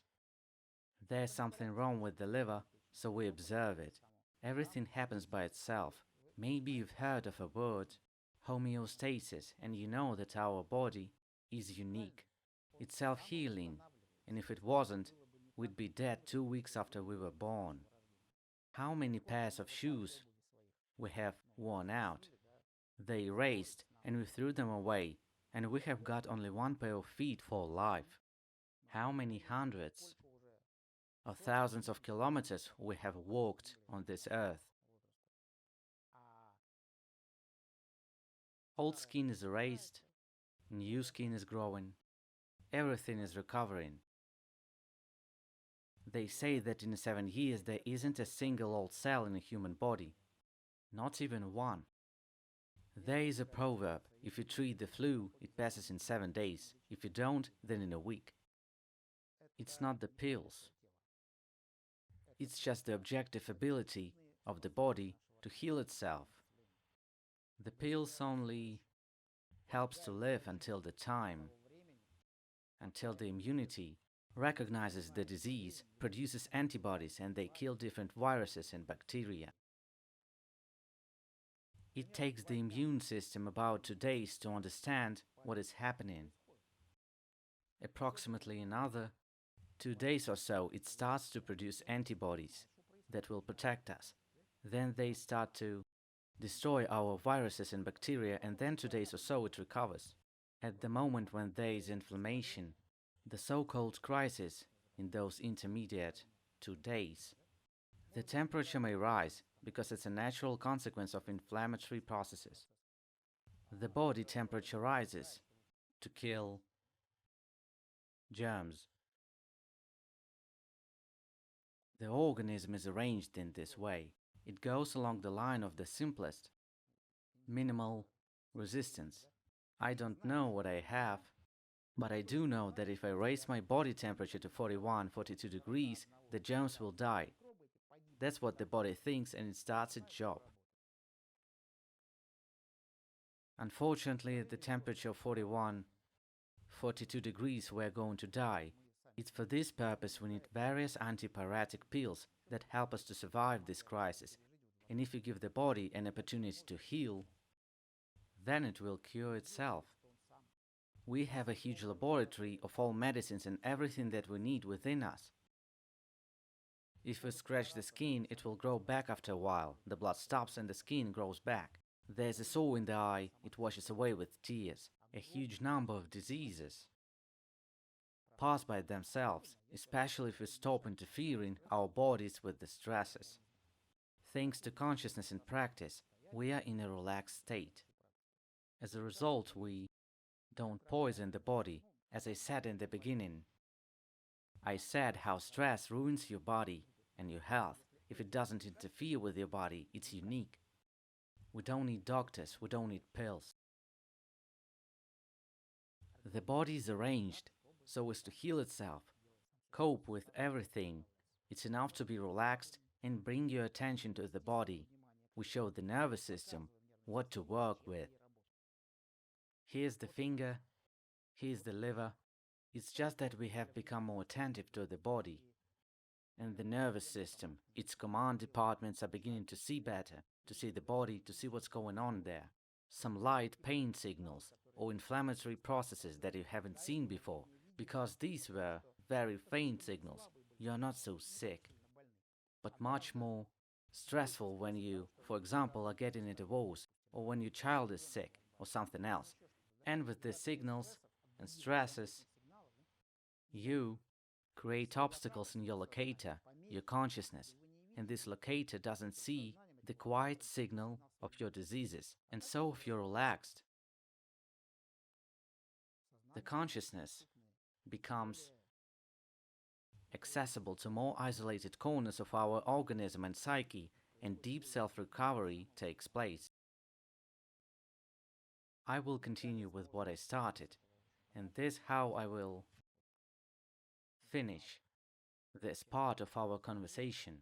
There's something wrong with the liver, so we observe it. Everything happens by itself. Maybe you've heard of a word, homeostasis, and you know that our body is unique. It's self-healing, and if it wasn't, we'd be dead 2 weeks after we were born. How many pairs of shoes we have worn out? They erased, and we threw them away, and we have got only one pair of feet for life. How many hundreds or thousands of kilometers we have walked on this earth? Old skin is erased, new skin is growing, everything is recovering. They say that in 7 years there isn't a single old cell in a human body, not even one. There is a proverb, if you treat the flu, it passes in 7 days. If you don't, then in a week. It's not the pills. It's just the objective ability of the body to heal itself. The pills only helps to live until the time, until the immunity recognizes the disease, produces antibodies, and they kill different viruses and bacteria. It takes the immune system about 2 days to understand what is happening. Approximately another 2 days or so, it starts to produce antibodies that will protect us. Then they start to destroy our viruses and bacteria, and then 2 days or so it recovers. At the moment when there is inflammation, the so-called crisis in those intermediate 2 days, the temperature may rise because it's a natural consequence of inflammatory processes. The body temperature rises to kill germs. The organism is arranged in this way. It goes along the line of the simplest, minimal resistance. I don't know what I have, but I do know that if I raise my body temperature to 41, 42 degrees, the germs will die. That's what the body thinks, and it starts its job. Unfortunately, at the temperature of 41, 42 degrees, we're going to die. It's for this purpose we need various antipyretic pills that help us to survive this crisis. And if you give the body an opportunity to heal, then it will cure itself. We have a huge laboratory of all medicines and everything that we need within us. If we scratch the skin, it will grow back after a while. The blood stops and the skin grows back. There's a sore in the eye, it washes away with tears. A huge number of diseases pass by themselves, especially if we stop interfering our bodies with the stresses. Thanks to consciousness and practice, we are in a relaxed state. As a result, we don't poison the body. As I said in the beginning, I said how stress ruins your body and your health. If it doesn't interfere with your body, it's unique. We don't need doctors, we don't need pills. The body is arranged so as to heal itself, cope with everything. It's enough to be relaxed and bring your attention to the body. We show the nervous system what to work with. Here's the finger, here's the liver. It's just that we have become more attentive to the body. And the nervous system, its command departments are beginning to see better, to see the body, to see what's going on there. Some light pain signals or inflammatory processes that you haven't seen before, because these were very faint signals. You're not so sick, but much more stressful when you, for example, are getting a divorce, or when your child is sick, or something else. And with these signals and stresses, you create obstacles in your locator, your consciousness, and this locator doesn't see the quiet signal of your diseases. And so if you're relaxed, the consciousness becomes accessible to more isolated corners of our organism and psyche, and deep self-recovery takes place. I will continue with what I started, and this how I will finish this part of our conversation,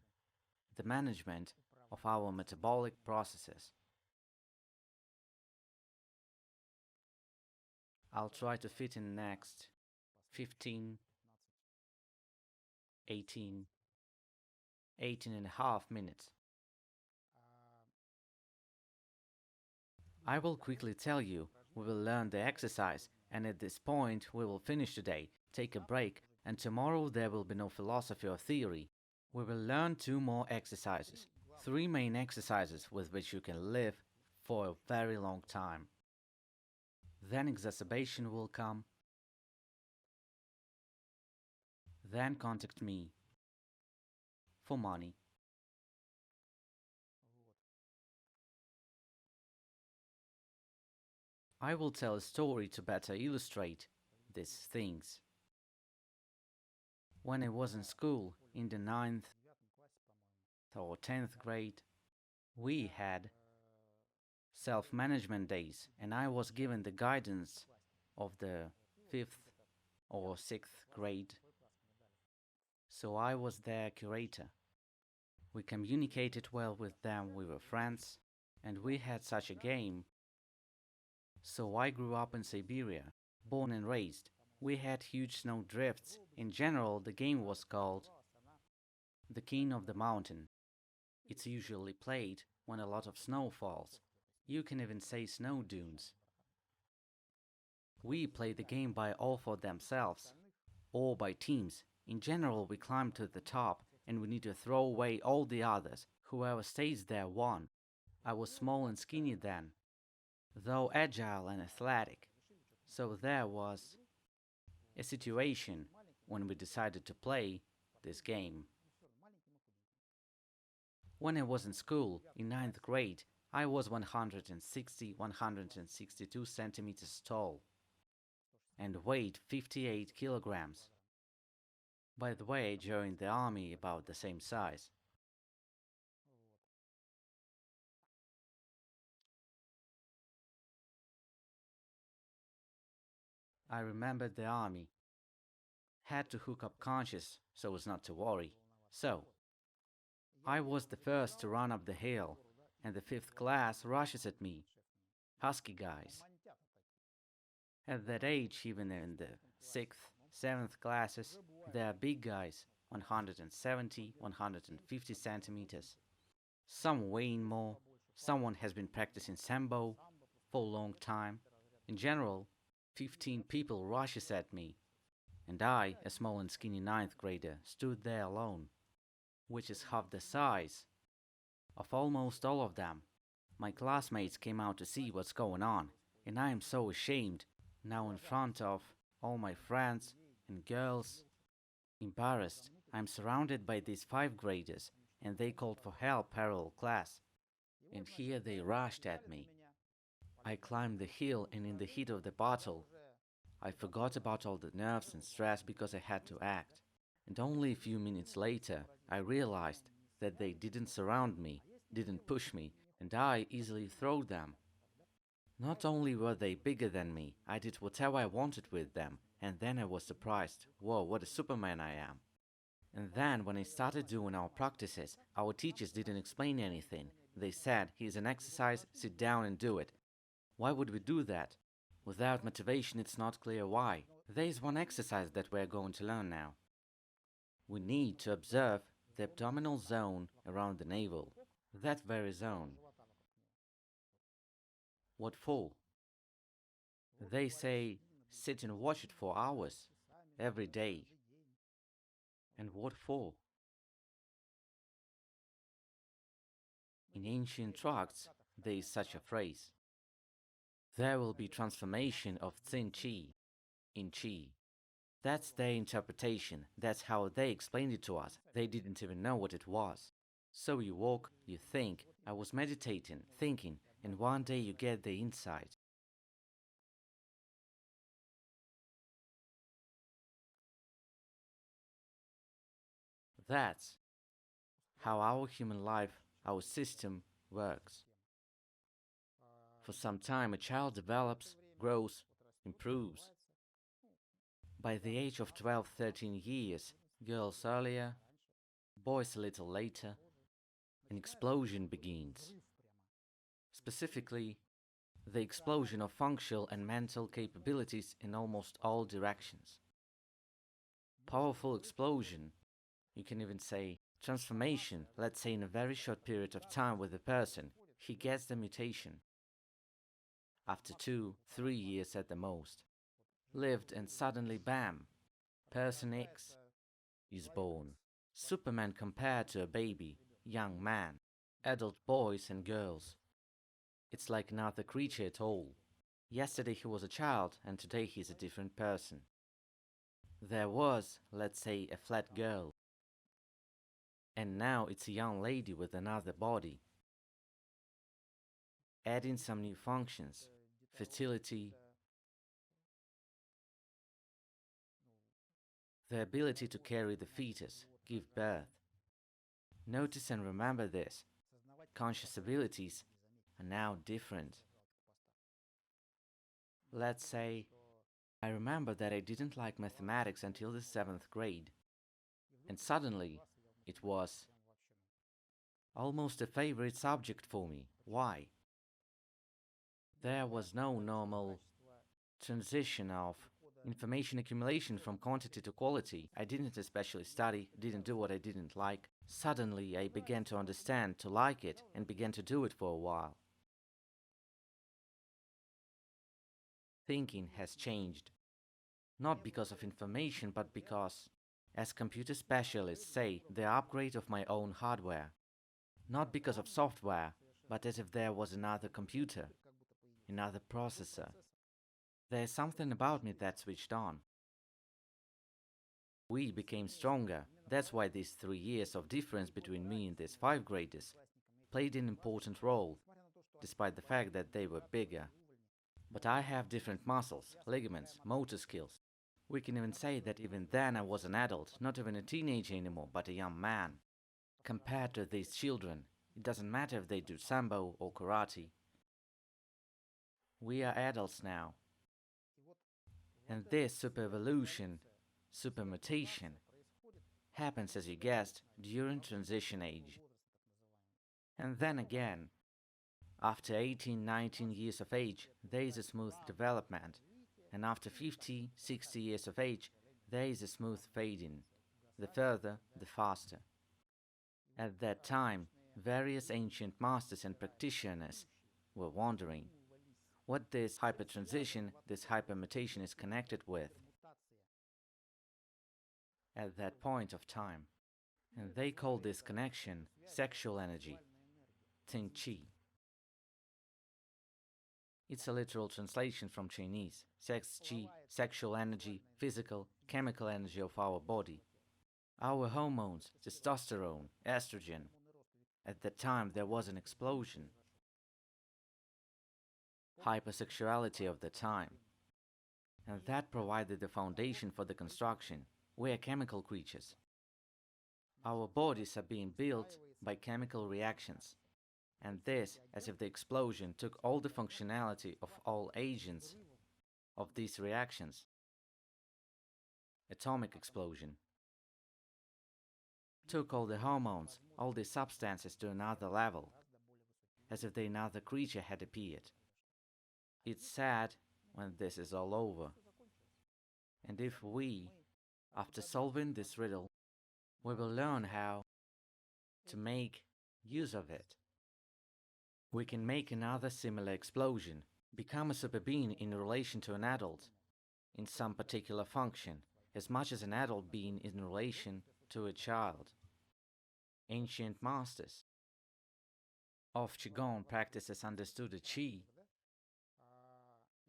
the management of our metabolic processes. I'll try to fit in next 15, 18 and a half minutes. I will quickly tell you, we will learn the exercise, and at this point we will finish today, take a break, and tomorrow there will be no philosophy or theory. We will learn 2 more exercises, 3 main exercises with which you can live for a very long time. Then exacerbation will come. Then contact me for money. I will tell a story to better illustrate these things. When I was in school, in the 9th or 10th grade, we had self-management days, and I was given the guidance of the 5th or 6th grade, so I was their curator. We communicated well with them, we were friends, and we had such a game. So I grew up in Siberia, born and raised. We had huge snow drifts. In general, the game was called the King of the Mountain. It's usually played when a lot of snow falls. You can even say snow dunes. We play the game by all for themselves, or by teams. In general, we climb to the top, and we need to throw away all the others. Whoever stays there won. I was small and skinny then, though agile and athletic. So there was a situation when we decided to play this game. When I was in school, in 9th grade, I was 162 centimeters tall and weighed 58 kilograms. By the way, I joined the army about the same size. I remembered the army. Had to hook up conscious so as not to worry. So, I was the first to run up the hill, and the 5th class rushes at me. Husky guys. At that age, even in the 6th, 7th classes, they are big guys, 170, 150 centimeters. Some weighing more, someone has been practicing sambo for a long time. In general, 15 people rushes at me, and I, a small and skinny 9th grader, stood there alone, which is half the size of almost all of them. My classmates came out to see what's going on, and I am so ashamed, now in front of all my friends and girls. Embarrassed, I'm surrounded by these 5th graders, and they called for help parallel class. And here they rushed at me. I climbed the hill, and in the heat of the battle, I forgot about all the nerves and stress because I had to act. And only a few minutes later, I realized that they didn't surround me, didn't push me, and I easily threw them. Not only were they bigger than me, I did whatever I wanted with them, and then I was surprised. Whoa, what a Superman I am. And then, when I started doing our practices, our teachers didn't explain anything. They said, here's an exercise, sit down and do it. Why would we do that? Without motivation, it's not clear why. There is one exercise that we're going to learn now. We need to observe the abdominal zone around the navel. That very zone. What for? They say, sit and watch it for hours, every day. And what for? In ancient tracts, there is such a phrase. There will be transformation of thin qi in qi. That's their interpretation. That's how they explained it to us. They didn't even know what it was. So you walk, you think. I was meditating, thinking, and one day you get the insight. That's how our human life, our system, works. For some time, a child develops, grows, improves. By the age of 12, 13 years, girls earlier, boys a little later, an explosion begins. Specifically, the explosion of functional and mental capabilities in almost all directions. Powerful explosion, you can even say transformation, let's say in a very short period of time with a person, he gets the mutation. After 2, 3 years at the most. Lived and suddenly bam, person X is born. Superman compared to a baby, young man, adult boys and girls. It's like another creature at all. Yesterday he was a child and today he's a different person. There was, let's say, a flat girl. And now it's a young lady with another body. Adding some new functions, fertility, the ability to carry the fetus, give birth. Notice and remember this. Conscious abilities are now different. Let's say, I remember that I didn't like mathematics until the 7th grade. And suddenly, it was almost a favorite subject for me. Why? There was no normal transition of information accumulation from quantity to quality. I didn't especially study, didn't do what I didn't like. Suddenly, I began to understand, to like it, and began to do it for a while. Thinking has changed. Not because of information, but because, as computer specialists say, the upgrade of my own hardware. Not because of software, but as if there was another computer, another processor. There's something about me that switched on. We became stronger. That's why these 3 years of difference between me and these 5th graders played an important role, despite the fact that they were bigger. But I have different muscles, ligaments, motor skills. We can even say that even then I was an adult, not even a teenager anymore, but a young man. Compared to these children, it doesn't matter if they do sambo or karate. We are adults now. And this super evolution, super mutation, happens, as you guessed, during transition age. And then again, after 18, 19 years of age, there is a smooth development. And after 50, 60 years of age, there is a smooth fading. The further, the faster. At that time, various ancient masters and practitioners were wondering what this hypertransition, this hypermutation is connected with at that point of time. And they call this connection sexual energy, Ting Chi. It's a literal translation from Chinese. Sex, qi, sexual energy, physical, chemical energy of our body. Our hormones, testosterone, estrogen. At that time there was an explosion. Hypersexuality of the time. And that provided the foundation for the construction. We are chemical creatures. Our bodies are being built by chemical reactions. And this as if the explosion took all the functionality of all agents of these reactions. Atomic explosion. Took all the hormones, all the substances to another level, as if another creature had appeared. It's sad when this is all over. And if we, after solving this riddle, we will learn how to make use of it, we can make another similar explosion, become a super being in relation to an adult, in some particular function, as much as an adult being in relation to a child. Ancient masters of Qigong practices understood the Qi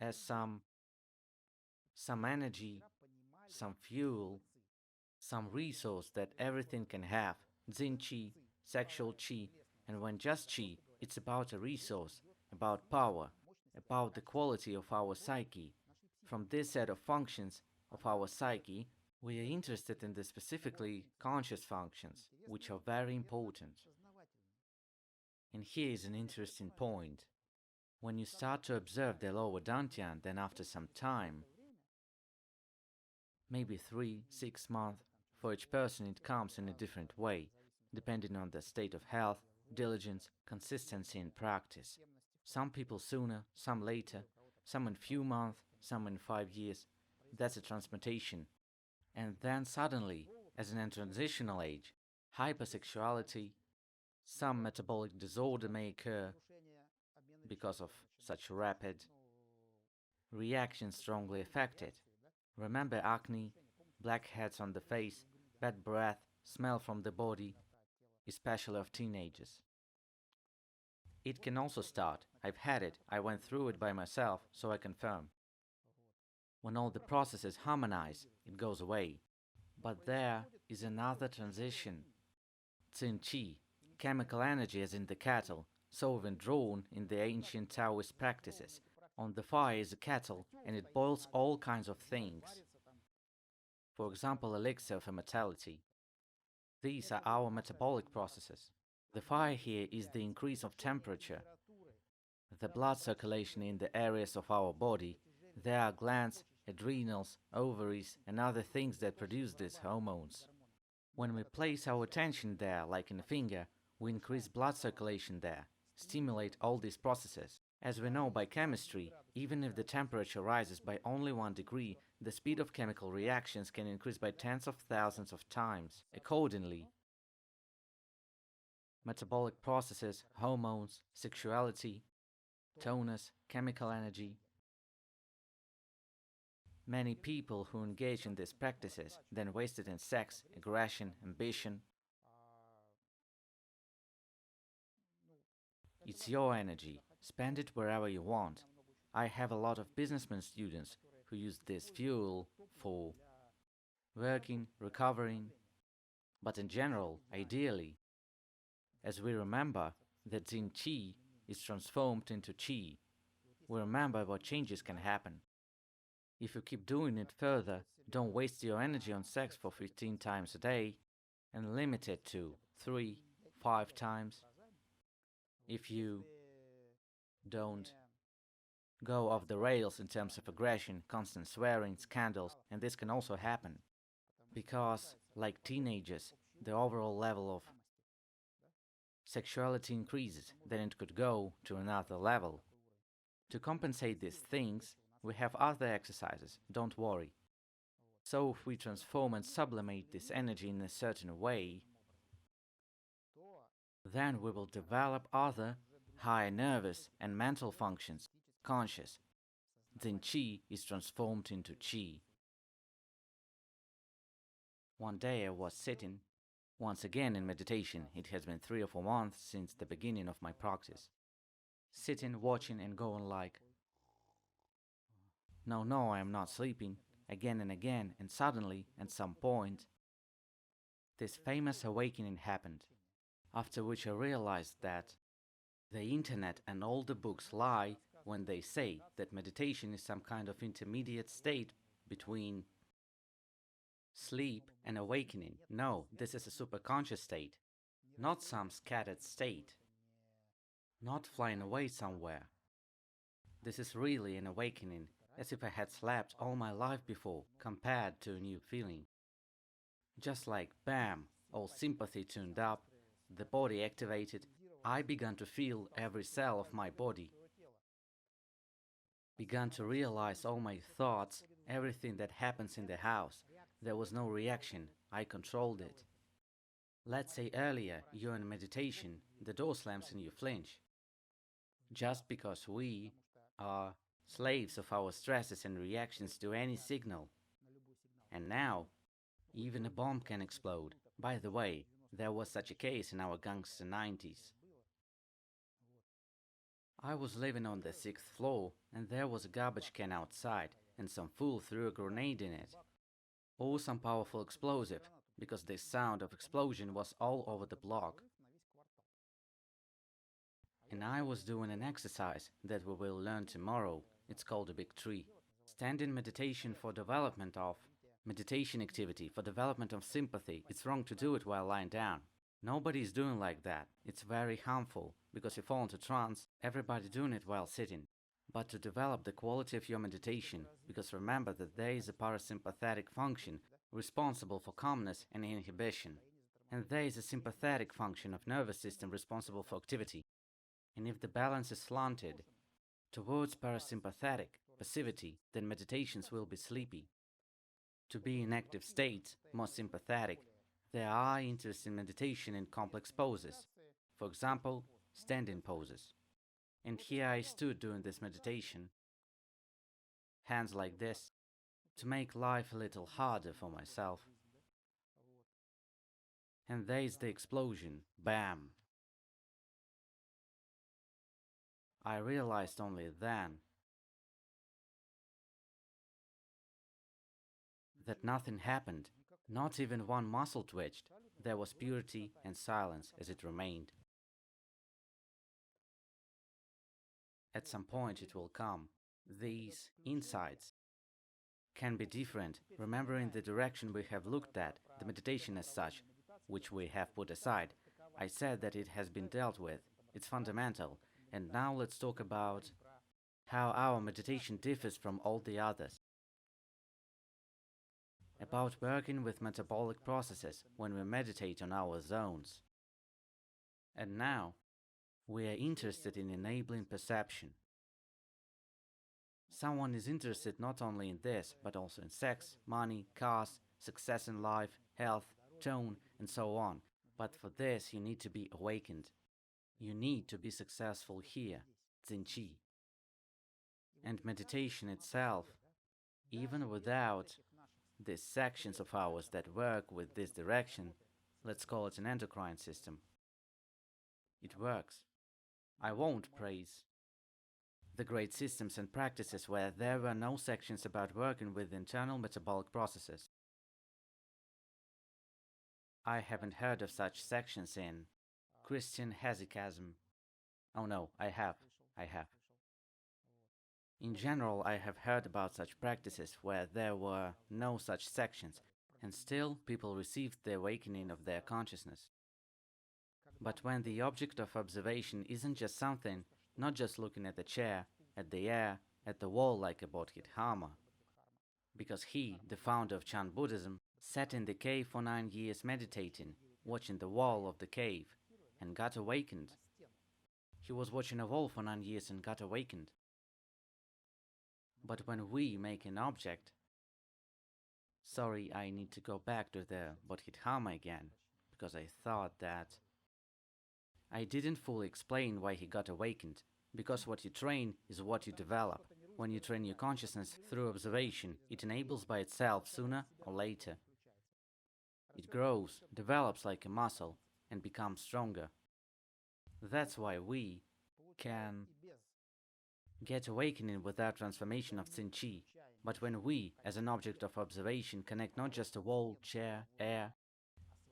as some energy, some fuel, some resource that everything can have. Zin Qi, sexual Qi, and when just Qi, it's about a resource, about power, about the quality of our psyche. From this set of functions of our psyche, we are interested in the specifically conscious functions, which are very important. And here is an interesting point. When you start to observe the lower dantian, then after some time, maybe 3-6 months, for each person it comes in a different way, depending on their state of health, diligence, consistency in practice. Some people sooner, some later, some in few months, some in 5 years. That's a transmutation. And then suddenly, as in a transitional age, hypersexuality, some metabolic disorder may occur because of such rapid reaction strongly affected. Remember acne, blackheads on the face, bad breath, smell from the body, especially of teenagers. It can also start. I've had it, I went through it by myself, so I confirm. When all the processes harmonize, it goes away. But there is another transition. Qin Qi, chemical energy as in the kettle, so even drawn in the ancient Taoist practices. On the fire is a kettle, and it boils all kinds of things. For example, elixir of immortality. These are our metabolic processes. The fire here is the increase of temperature, the blood circulation in the areas of our body. There are glands, adrenals, ovaries, and other things that produce these hormones. When we place our attention there, like in a finger, we increase blood circulation there, stimulate all these processes. As we know by chemistry, even if the temperature rises by only 1 degree, the speed of chemical reactions can increase by tens of thousands of times. Accordingly, metabolic processes, hormones, sexuality, tonus, chemical energy. Many people who engage in these practices then waste it in sex, aggression, ambition. It's your energy. Spend it wherever you want. I have a lot of businessmen students who use this fuel for working, recovering, but in general, ideally, as we remember that Jin Qi is transformed into Qi, we remember what changes can happen. If you keep doing it further, don't waste your energy on sex for 15 times a day and limit it to 3-5 times. If you don't go off the rails in terms of aggression, constant swearing, scandals, and this can also happen because, like teenagers, the overall level of sexuality increases, then it could go to another level. To compensate these things, we have other exercises, don't worry. So if we transform and sublimate this energy in a certain way, then we will develop other higher nervous and mental functions, conscious. Then Qi is transformed into Qi. One day I was sitting, once again in meditation. It has been 3 or 4 months since the beginning of my practice. Sitting, watching and going like, No, no, I am not sleeping. Again and again, and suddenly, at some point, this famous awakening happened. After which I realized that the internet and all the books lie when they say that meditation is some kind of intermediate state between sleep and awakening. No, this is a superconscious state, not some scattered state, not flying away somewhere. This is really an awakening, as if I had slept all my life before, compared to a new feeling. Just like bam, all sympathy tuned up, the body activated, I began to feel every cell of my body, began to realize all my thoughts, everything that happens in the house. There was no reaction, I controlled it. Let's say earlier, you're in meditation, the door slams and you flinch. Just because we are slaves of our stresses and reactions to any signal. And now, even a bomb can explode. By the way, there was such a case in our gangster 90s. I was living on the 6th floor, and there was a garbage can outside, and some fool threw a grenade in it. Or some powerful explosive, because the sound of explosion was all over the block. And I was doing an exercise that we will learn tomorrow. It's called a big tree. Standing meditation for development of meditation activity for development of sympathy. It's wrong to do it while lying down. Nobody is doing like that. It's very harmful, because you fall into trance, everybody doing it while sitting. But to develop the quality of your meditation, because remember that there is a parasympathetic function responsible for calmness and inhibition. And there is a sympathetic function of nervous system responsible for activity. And if the balance is slanted towards parasympathetic passivity, then meditations will be sleepy. To be in active states, more sympathetic, there are interests in meditation in complex poses. For example, standing poses. And here I stood during this meditation, hands like this, to make life a little harder for myself. And there's the explosion. Bam! I realized only then that nothing happened. Not even one muscle twitched. There was purity and silence as it remained. At some point it will come. These insights can be different, remembering the direction we have looked at, the meditation as such, which we have put aside. I said that it has been dealt with. It's fundamental. And now let's talk about how our meditation differs from all the others. About working with metabolic processes when we meditate on our zones. And now, we are interested in enabling perception. Someone is interested not only in this, but also in sex, money, cars, success in life, health, tone, and so on. But for this, you need to be awakened. You need to be successful here, Zinchi. And meditation itself, even without these sections of ours that work with this direction, let's call it an endocrine system, it works. I won't praise the great systems and practices where there were no sections about working with internal metabolic processes. I haven't heard of such sections in Christian hesychasm. Oh no, I have. In general, I have heard about such practices where there were no such sections, and still people received the awakening of their consciousness. But when the object of observation isn't just something, not just looking at the chair, at the air, at the wall like a Bodhidharma, because he, the founder of Chan Buddhism, sat in the cave for 9 years meditating, watching the wall of the cave, and got awakened. He was watching a wall for 9 years and got awakened. But when we make an object, sorry, I need to go back to the Bodhidharma again, because I thought that I didn't fully explain why he got awakened, because what you train is what you develop. When you train your consciousness through observation, it enables by itself sooner or later. It grows, develops like a muscle, and becomes stronger. That's why we can get awakening without transformation of Tsin Chi. But when we, as an object of observation, connect not just a wall, chair, air,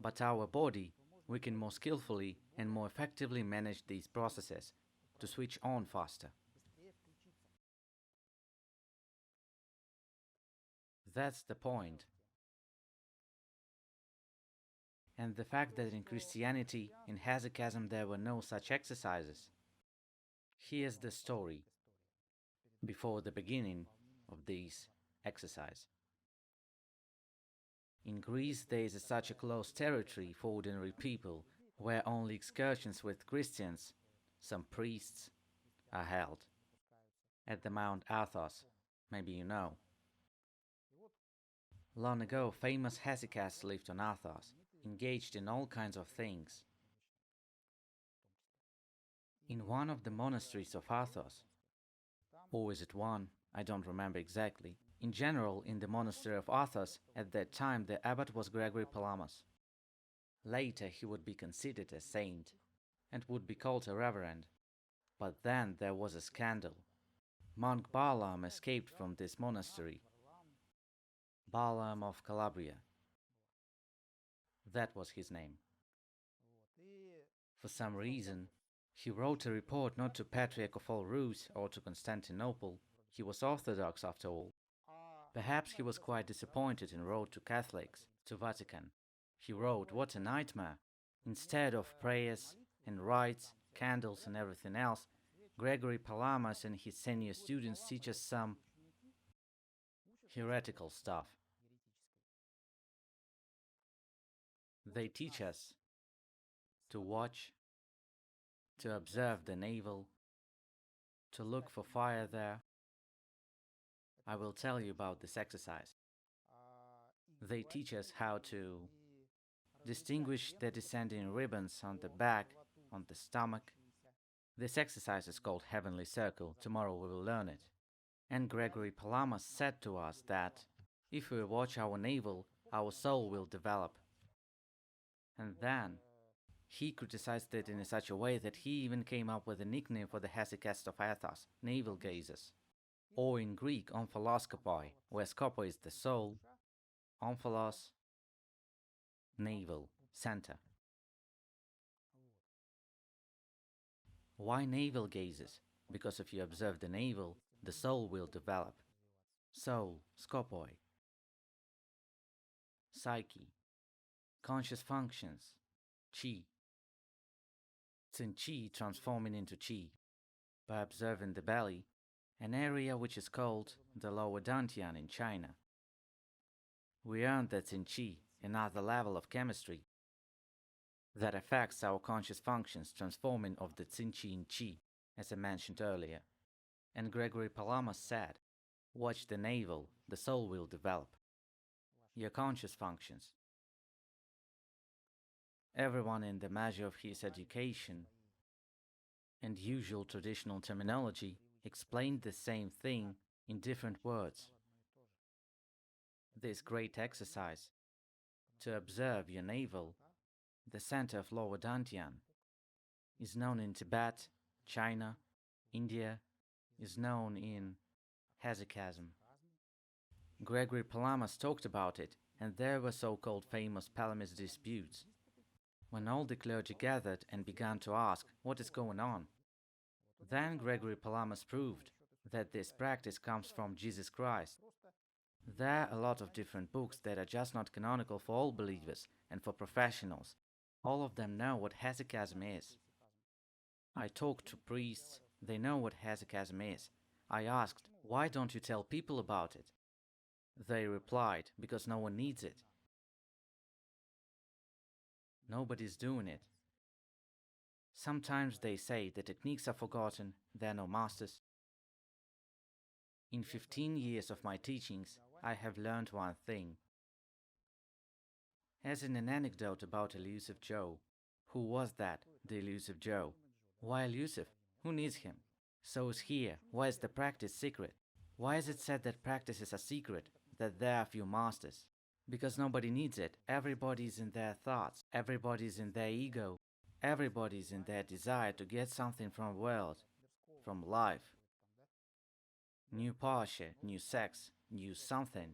but our body, we can more skillfully and more effectively manage these processes to switch on faster. That's the point. And the fact that in Christianity, in Hesychasm, there were no such exercises. Here's the story before the beginning of these exercise. In Greece, there is such a close territory for ordinary people, where only excursions with Christians, some priests, are held. At the Mount Athos, maybe you know. Long ago, famous hesychasts lived on Athos, engaged in all kinds of things. In one of the monasteries of Athos, or is it one? I don't remember exactly. In general, in the monastery of Athos, at that time the abbot was Gregory Palamas. Later he would be considered a saint and would be called a reverend. But then there was a scandal. Monk Balaam escaped from this monastery. Balaam of Calabria. That was his name. For some reason, he wrote a report not to Patriarch of all Rus or to Constantinople. He was Orthodox after all. Perhaps he was quite disappointed and wrote to Catholics, to Vatican. He wrote, "What a nightmare! Instead of prayers and rites, candles and everything else, Gregory Palamas and his senior students teach us some heretical stuff. They teach us to watch, to observe the navel, to look for fire there. I will tell you about this exercise. They teach us how to distinguish the descending ribbons on the back, on the stomach. This exercise is called Heavenly Circle. Tomorrow we will learn it. And Gregory Palamas said to us that if we watch our navel, our soul will develop. And then he criticized it in such a way that he even came up with a nickname for the hesychasts of Athos, navel gazers. Or in Greek, omphaloscopoi, where scopo is the soul, omphalos, navel, center. Why navel gazes? Because if you observe the navel, the soul will develop. Soul, scopoi. Psyche, conscious functions, chi. Tsin chi transforming into chi. By observing the belly, an area which is called the lower dantian in China. We earned that Tsin chi, another level of chemistry, that affects our conscious functions, transforming of the Tsin chi in chi, as I mentioned earlier. And Gregory Palamas said, watch the navel, the soul will develop. Your conscious functions. Everyone in the measure of his education and usual traditional terminology explained the same thing in different words. This great exercise, to observe your navel, the center of lower dantian, is known in Tibet, China, India, is known in hesychasm. Gregory Palamas talked about it, and there were so-called famous Palamist disputes, when all the clergy gathered and began to ask what is going on. Then Gregory Palamas proved that this practice comes from Jesus Christ. There are a lot of different books that are just not canonical for all believers and for professionals. All of them know what hesychasm is. I talked to priests, they know what hesychasm is. I asked, why don't you tell people about it? They replied, because no one needs it. Nobody's doing it. Sometimes they say the techniques are forgotten, there are no masters. In 15 years of my teachings, I have learned one thing. As in an anecdote about Elusive Joe. Who was that, the Elusive Joe? Why elusive? Who needs him? So is here. Why is the practice secret? Why is it said that practices are secret, that there are few masters? Because nobody needs it. Everybody's in their thoughts. Everybody's in their ego. Everybody's in their desire to get something from world, from life. New Porsche, new sex, use something.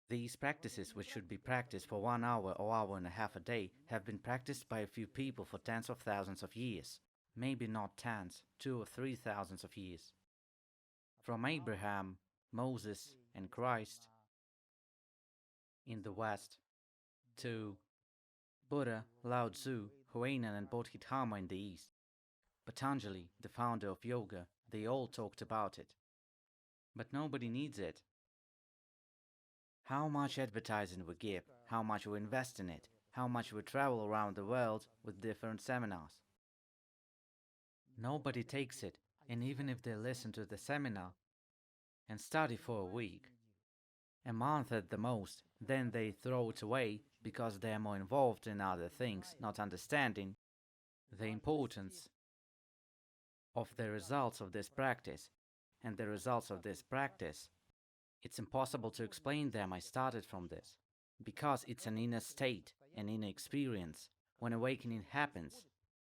These practices, which should be practiced for 1 hour or hour and a half a day, have been practiced by a few people for tens of thousands of years. Maybe not tens, 2 or 3 thousands of years. From Abraham, Moses, and Christ in the West to Buddha, Lao Tzu, Huaynan, and Bodhidharma in the East. Patanjali, the founder of yoga, they all talked about it. But nobody needs it. How much advertising we give, how much we invest in it, how much we travel around the world with different seminars. Nobody takes it, and even if they listen to the seminar and study for a week, a month at the most, then they throw it away because they are more involved in other things, not understanding the importance of the results of this practice. And the results of this practice, it's impossible to explain them. I started from this because it's an inner state, an inner experience. When awakening happens,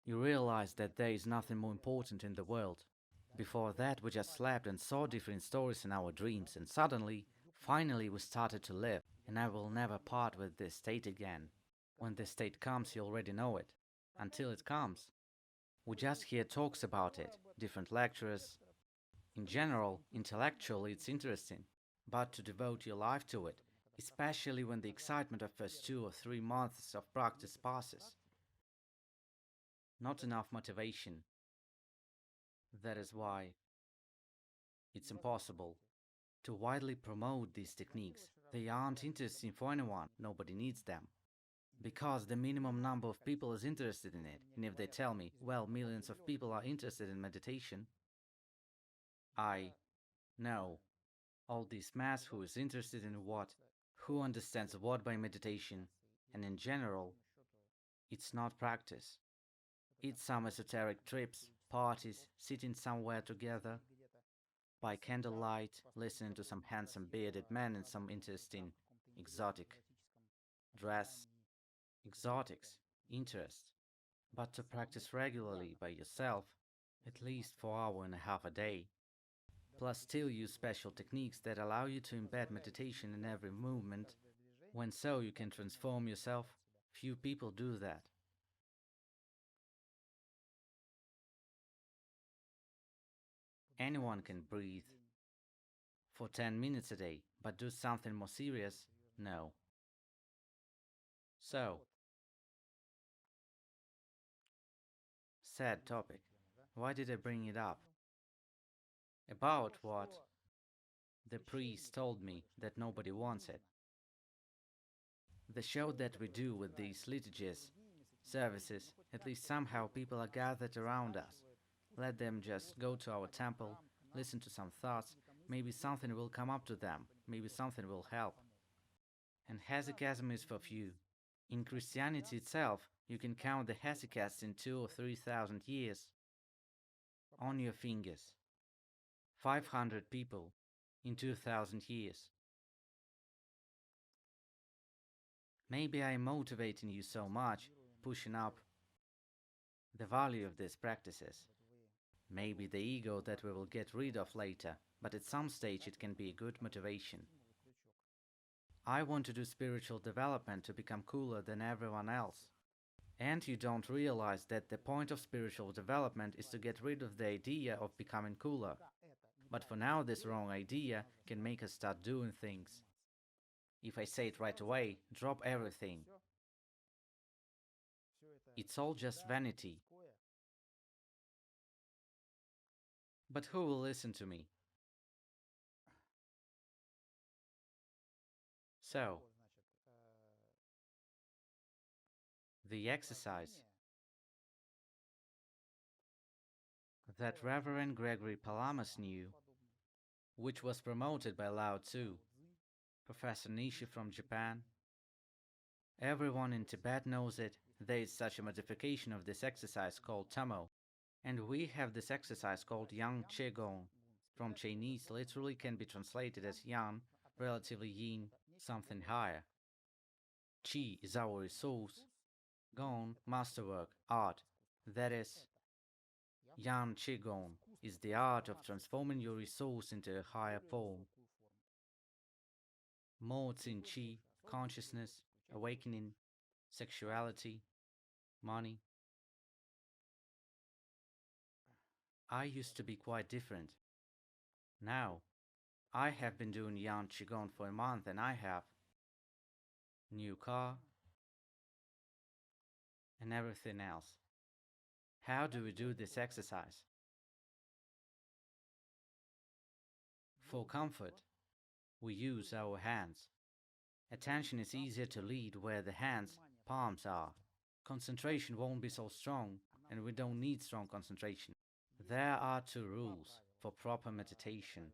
you realize that there is nothing more important in the world. Before that, we just slept and saw different stories in our dreams, and suddenly, finally, we started to live, and I will never part with this state again. When this state comes, you already know it. Until it comes, we just hear talks about it, different lecturers. In general, intellectually, it's interesting, but to devote your life to it, especially when the excitement of first 2 or 3 months of practice passes, not enough motivation. That is why it's impossible to widely promote these techniques. They aren't interesting for anyone, nobody needs them. Because the minimum number of people is interested in it, and if they tell me, well, millions of people are interested in meditation, I know all this mass who is interested in what, who understands what by meditation, and in general, it's not practice. It's some esoteric trips, parties, sitting somewhere together, by candlelight, listening to some handsome bearded man in some interesting, exotic dress, exotics, interest, but to practice regularly by yourself, at least for an hour and a half a day, plus still use special techniques that allow you to embed meditation in every movement, when so you can transform yourself. Few people do that. Anyone can breathe for 10 minutes a day, but do something more serious? No. So, sad topic. Why did I bring it up? About what? The priest told me that nobody wants it. The show that we do with these liturgies, services, at least somehow people are gathered around us. Let them just go to our temple, listen to some thoughts, maybe something will come up to them, maybe something will help. And hesychasm is for few. In Christianity itself, you can count the hesychasts in 2 or 3 thousand years on your fingers. 500 people in 2000 years. Maybe I am motivating you so much, pushing up the value of these practices. Maybe the ego that we will get rid of later, but at some stage it can be a good motivation. I want to do spiritual development to become cooler than everyone else. And you don't realize that the point of spiritual development is to get rid of the idea of becoming cooler. But for now, this wrong idea can make us start doing things. If I say it right away, drop everything. It's all just vanity. But who will listen to me? So, the exercise that Reverend Gregory Palamas knew, which was promoted by Lao Tzu, Professor Nishi from Japan. Everyone in Tibet knows it. There is such a modification of this exercise called Tamo, and we have this exercise called Yang Qigong. From Chinese, literally can be translated as Yang, relatively Yin, something higher. Qi is our resource, Gong, masterwork, art. That is, Yang Qigong is the art of transforming your resource into a higher form. modes in chi, consciousness, awakening, sexuality, money. I used to be quite different. Now, I have been doing Yan Qigong for a month and I have new car and everything else. How do we do this exercise? For comfort, we use our hands. Attention is easier to lead where the hands' palms are. Concentration won't be so strong, and we don't need strong concentration. There are two rules for proper meditation.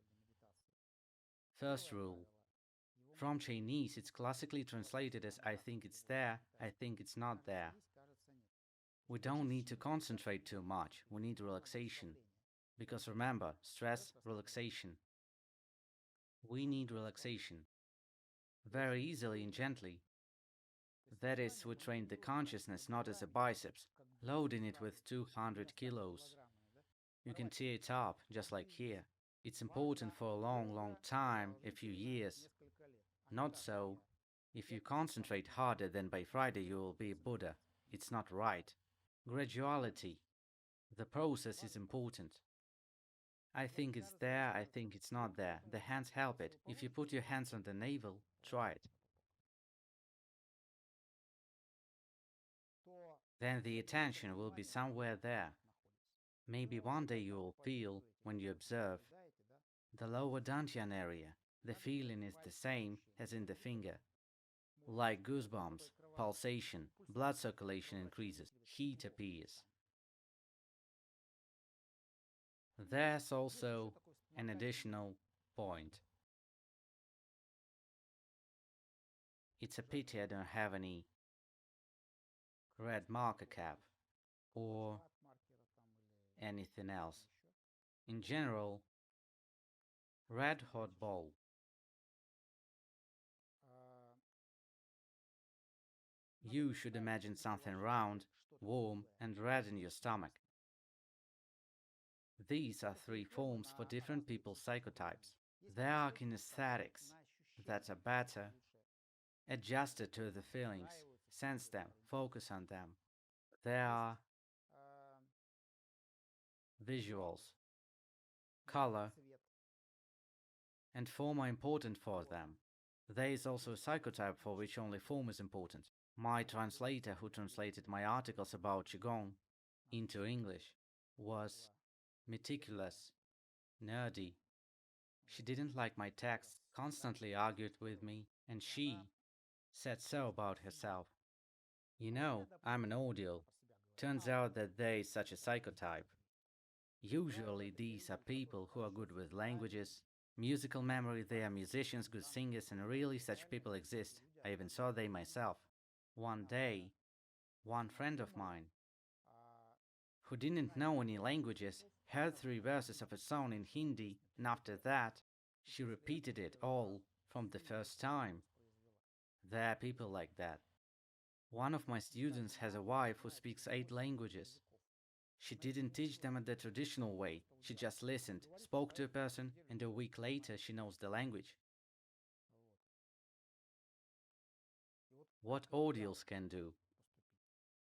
First rule. From Chinese, it's classically translated as I think it's there, I think it's not there. We don't need to concentrate too much, we need relaxation. Because remember, stress, relaxation. We need relaxation. Very easily and gently. That is, we train the consciousness not as a biceps, loading it with 200 kilos. You can tear it up, just like here. It's important for a long, long time, a few years. Not so. If you concentrate harder, then by Friday you will be a Buddha. It's not right. Graduality. The process is important. I think it's there, I think it's not there. The hands help it. If you put your hands on the navel, try it. Then the attention will be somewhere there. Maybe one day you will feel, when you observe, the lower dantian area. The feeling is the same as in the finger. Like goosebumps, pulsation, blood circulation increases, heat appears. There's also an additional point. It's a pity I don't have any red marker cap or anything else. In general, red hot ball. You should imagine something round, warm, and red in your stomach. These are three forms for different people's psychotypes. There are kinesthetics that are better adjusted to the feelings, sense them, focus on them. There are visuals, color, and form are important for them. There is also a psychotype for which only form is important. My translator, who translated my articles about Qigong into English, was meticulous, nerdy. She didn't like my text, constantly argued with me, and she said so about herself. You know, I'm an audial. Turns out that there is such a psychotype. Usually these are people who are good with languages, musical memory, they are musicians, good singers, and really such people exist. I even saw they myself. One day, one friend of mine, who didn't know any languages, heard 3 verses of a song in Hindi, and after that, she repeated it all from the first time. There are people like that. One of my students has a wife who speaks 8 languages. She didn't teach them in the traditional way. She just listened, spoke to a person, and a week later she knows the language. What audials can do?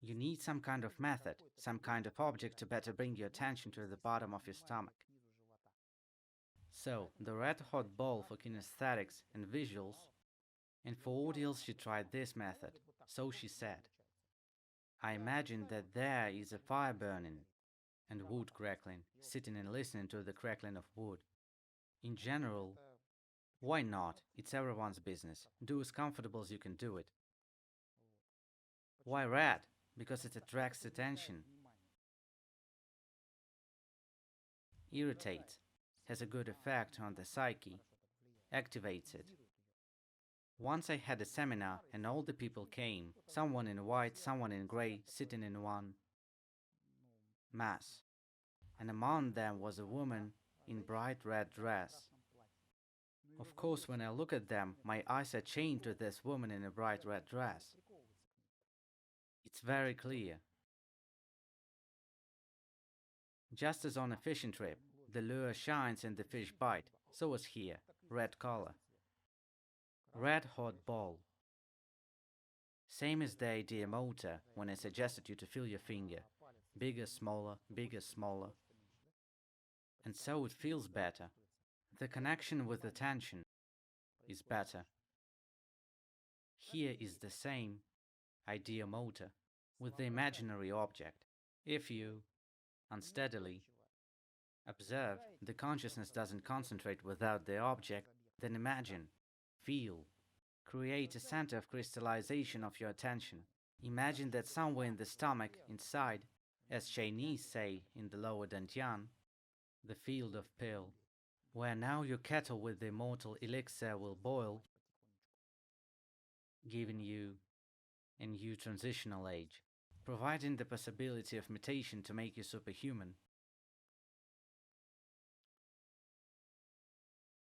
You need some kind of method, some kind of object to better bring your attention to the bottom of your stomach. So, the red hot ball for kinesthetics and visuals, and for audials she tried this method. So she said, I imagine that there is a fire burning and wood crackling, sitting and listening to the crackling of wood. In general, why not? It's everyone's business. Do as comfortable as you can do it. Why red? Because it attracts attention. Irritates. Has a good effect on the psyche. Activates it. Once I had a seminar and all the people came, someone in white, someone in grey, sitting in one mass. And among them was a woman in bright red dress. Of course, when I look at them, my eyes are chained to this woman in a bright red dress. It's very clear. Just as on a fishing trip, the lure shines and the fish bite, so was here, red color. Red hot ball. Same as the idea motor when I suggested you to feel your finger. Bigger, smaller. And so it feels better. The connection with the tension is better. Here is the same idea motor with the imaginary object. If you unsteadily observe, the consciousness doesn't concentrate without the object, then imagine, feel, create a center of crystallization of your attention. Imagine that somewhere in the stomach, inside, as Chinese say in the lower dantian, the field of pill, where now your kettle with the immortal elixir will boil, giving you a new transitional age, providing the possibility of mutation to make you superhuman.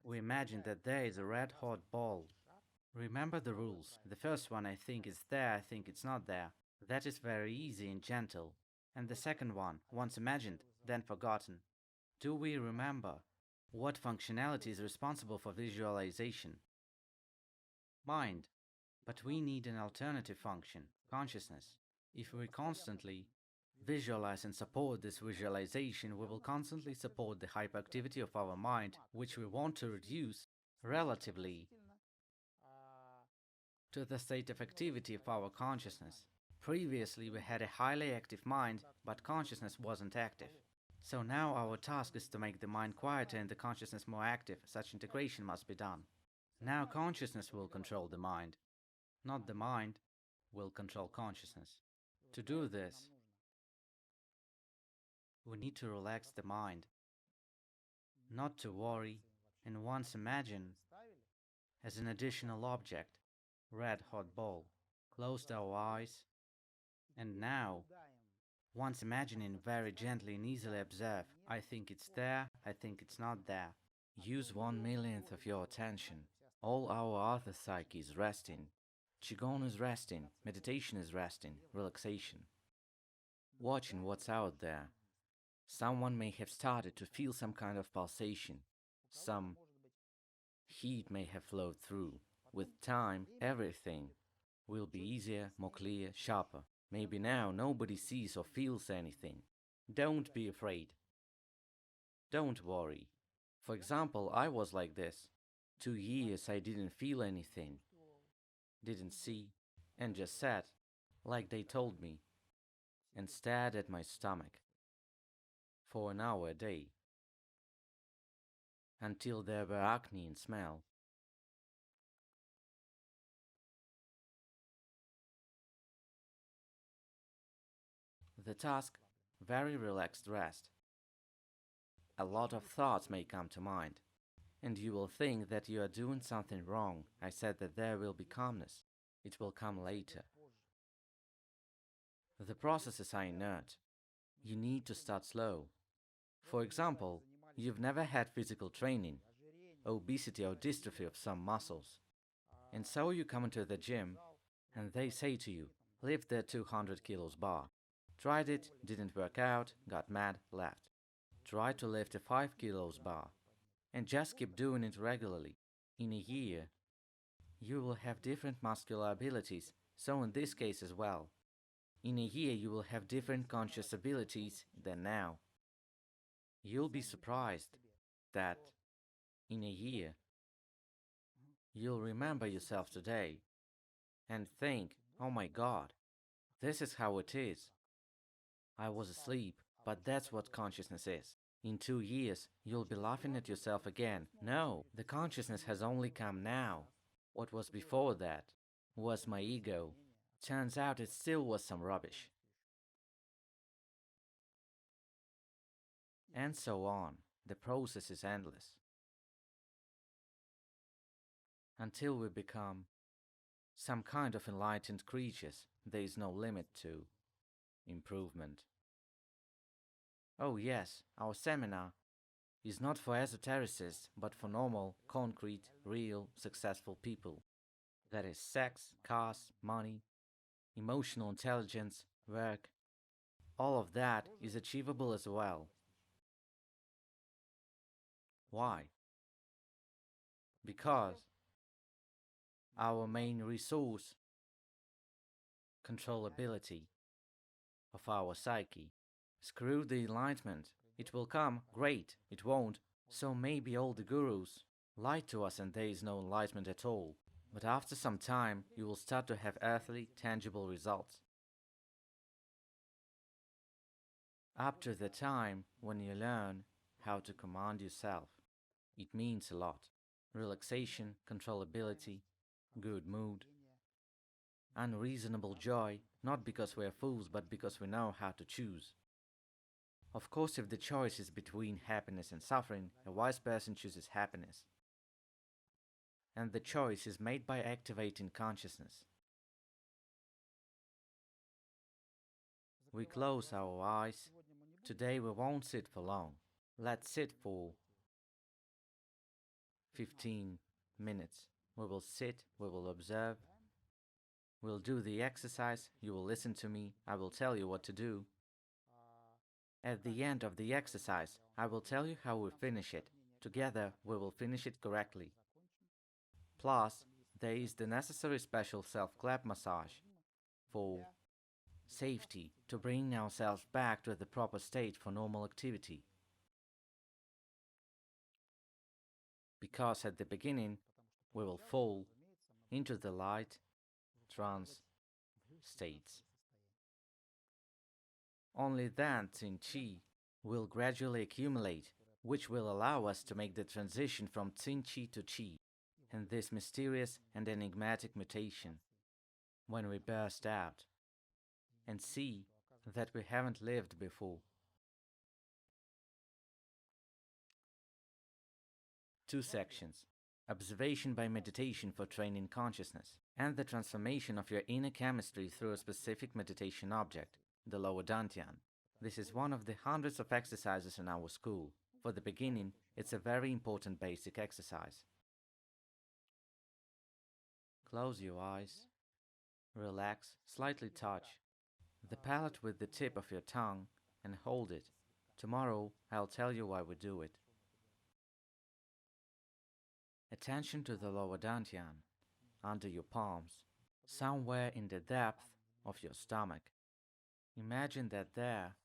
We imagine that there is a red hot ball. Remember the rules. The first one I think is there, I think it's not there. That is very easy and gentle. And the second one, once imagined, then forgotten. Do we remember? What functionality is responsible for visualization? Mind. But we need an alternative function, consciousness. If we constantly visualize and support this visualization, we will constantly support the hyperactivity of our mind, which we want to reduce relatively to the state of activity of our consciousness. Previously, we had a highly active mind, but consciousness wasn't active. So now our task is to make the mind quieter and the consciousness more active. Such integration must be done. Now consciousness will control the mind, not the mind will control consciousness. To do this, we need to relax the mind, not to worry, and once imagine as an additional object, red hot ball. Closed our eyes, and now, once imagining very gently and easily observe, I think it's there, I think it's not there. Use 1/1,000,000th of your attention. All our other psyche is resting. Qigong is resting, meditation is resting, relaxation. Watching what's out there. Someone may have started to feel some kind of pulsation. Some heat may have flowed through. With time, everything will be easier, more clear, sharper. Maybe now nobody sees or feels anything. Don't be afraid. Don't worry. For example, I was like this. 2 years I didn't feel anything, didn't see, and just sat, like they told me, and stared at my stomach for an hour a day, until there were acne and smell. The task, very relaxed rest. A lot of thoughts may come to mind, and you will think that you are doing something wrong. I said that there will be calmness. It will come later. The processes are inert. You need to start slow. For example, you've never had physical training, obesity or dystrophy of some muscles. And so you come into the gym and they say to you, lift the 200 kilos bar. Tried it, didn't work out, got mad, left. Try to lift a 5 kilos bar and just keep doing it regularly. In a year, you will have different muscular abilities, so in this case as well. In a year, you will have different conscious abilities than now. You'll be surprised that in a year, you'll remember yourself today and think, oh my God, this is how it is. I was asleep, but that's what consciousness is. In 2 years, you'll be laughing at yourself again. No, the consciousness has only come now. What was before that was my ego. Turns out it still was some rubbish. And so on. The process is endless. Until we become some kind of enlightened creatures, there is no limit to improvement. Oh yes, our seminar is not for esotericists, but for normal, concrete, real, successful people. That is sex, cars, money, emotional intelligence, work. All of that is achievable as well. Why? Because our main resource, controllability of our psyche. Screw the enlightenment. It will come, great, it won't. So maybe all the gurus lied to us and there is no enlightenment at all. But after some time, you will start to have earthly, tangible results. Up to the time when you learn how to command yourself, it means a lot. Relaxation, controllability, good mood, unreasonable joy, not because we are fools, but because we know how to choose. Of course, if the choice is between happiness and suffering, a wise person chooses happiness. And the choice is made by activating consciousness. We close our eyes. Today we won't sit for long. Let's sit for 15 minutes. We will sit, we will observe. We'll do the exercise, you will listen to me, I will tell you what to do. At the end of the exercise, I will tell you how we finish it. Together, we will finish it correctly. Plus, there is the necessary special self-clap massage for safety, to bring ourselves back to the proper state for normal activity. Because at the beginning, we will fall into the light trance states. Only then Qin Qi will gradually accumulate, which will allow us to make the transition from Qin Qi to Qi, and this mysterious and enigmatic mutation, when we burst out and see that we haven't lived before. Two sections: observation by meditation for training consciousness, and the transformation of your inner chemistry through a specific meditation object, the lower dantian. This is one of the hundreds of exercises in our school. For the beginning, it's a very important basic exercise. Close your eyes, relax, slightly touch the palate with the tip of your tongue and hold it. Tomorrow, I'll tell you why we do it. Attention to the lower dantian, under your palms, somewhere in the depth of your stomach. Imagine that there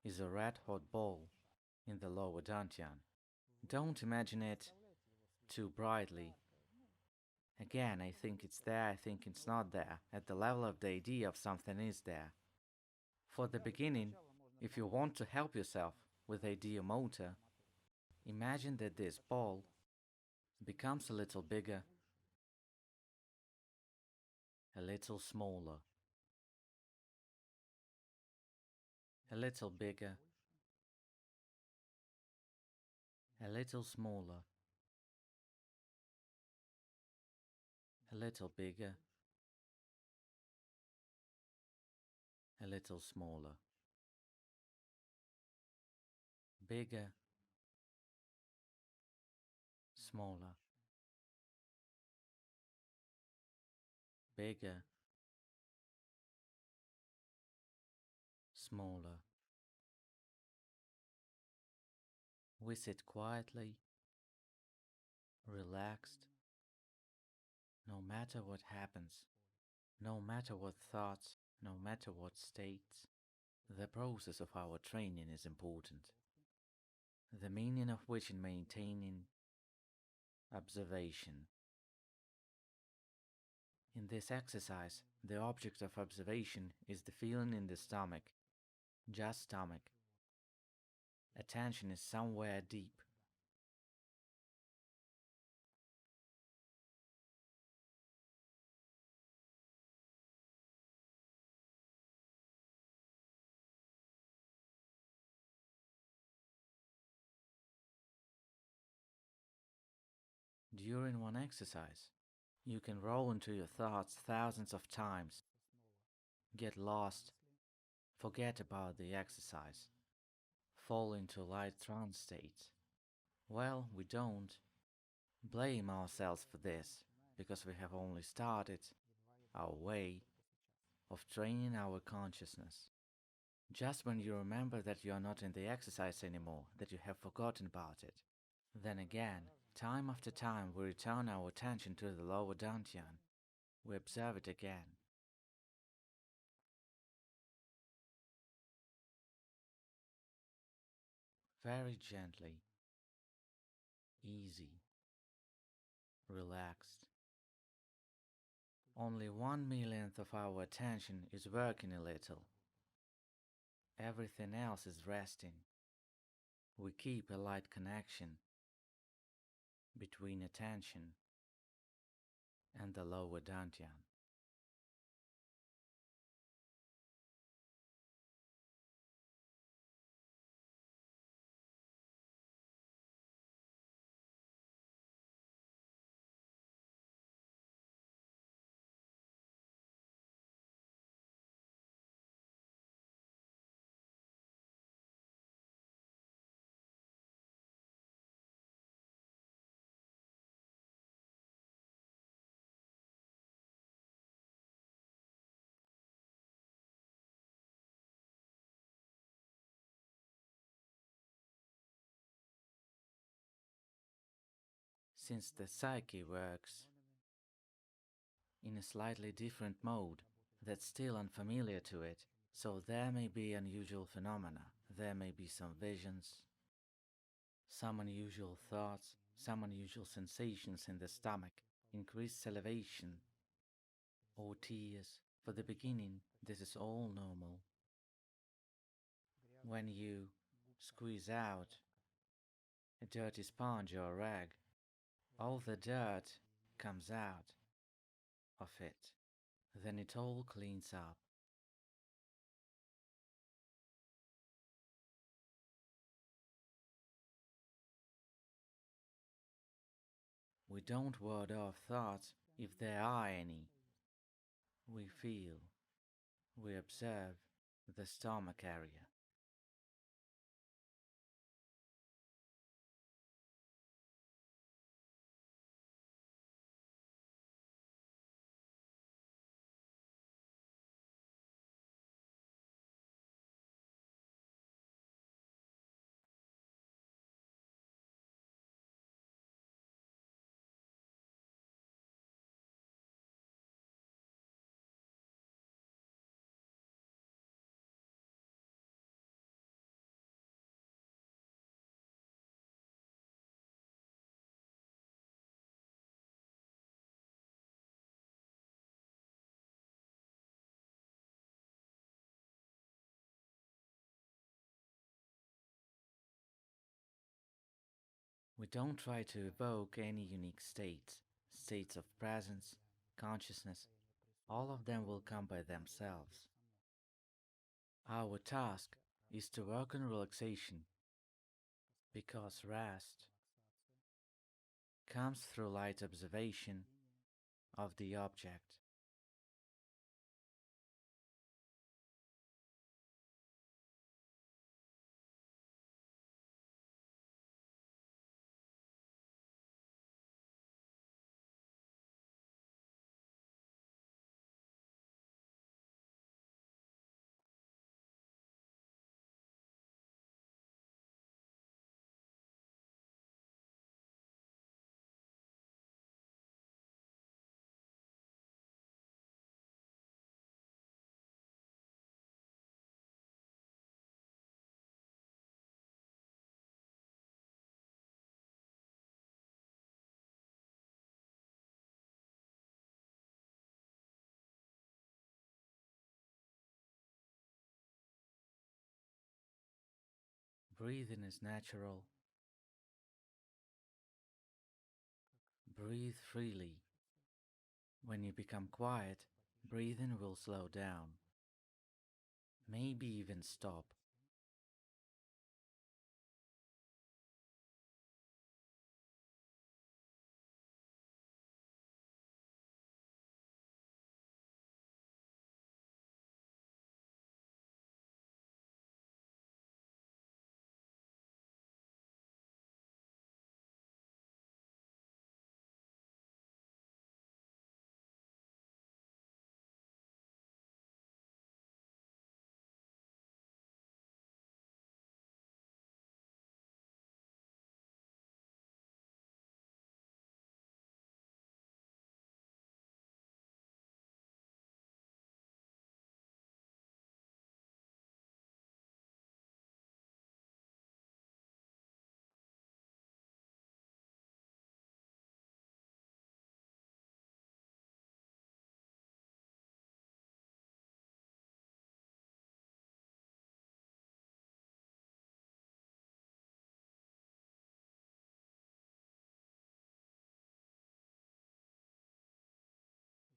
is a red-hot ball in the lower dantian. Don't imagine it too brightly. Again, I think it's there, I think it's not there. At the level of the idea of something is there. For the beginning, if you want to help yourself with idea motor, imagine that this ball becomes a little bigger, a little smaller, a little bigger, a little smaller, a little bigger, a little smaller, bigger, smaller, bigger, smaller. We sit quietly, relaxed, no matter what happens, no matter what thoughts, no matter what states. The process of our training is important, the meaning of which in maintaining observation. In this exercise, the object of observation is the feeling in the stomach, just stomach. Attention is somewhere deep. During one exercise, you can roll into your thoughts thousands of times, get lost, forget about the exercise, fall into light trance states. Well, we don't blame ourselves for this, because we have only started our way of training our consciousness. Just when you remember that you are not in the exercise anymore, that you have forgotten about it, then again, Time after time, we return our attention to the lower dantian. We observe it again. Very gently, easy, relaxed. Only 1 millionth of our attention is working a little. Everything else is resting. We keep a light connection between attention and the lower dantian. Since the psyche works in a slightly different mode that's still unfamiliar to it, so there may be unusual phenomena, there may be some visions, some unusual thoughts, some unusual sensations in the stomach, increased salivation, or tears. For the beginning, this is all normal. When you squeeze out a dirty sponge or a rag, all the dirt comes out of it. Then it all cleans up. We don't ward off thoughts if there are any. We feel, we observe the stomach area. We don't try to evoke any unique states of presence, consciousness. All of them will come by themselves. Our task is to work on relaxation, because rest comes through light observation of the object. Breathing is natural. Breathe freely. When you become quiet, breathing will slow down, maybe even stop.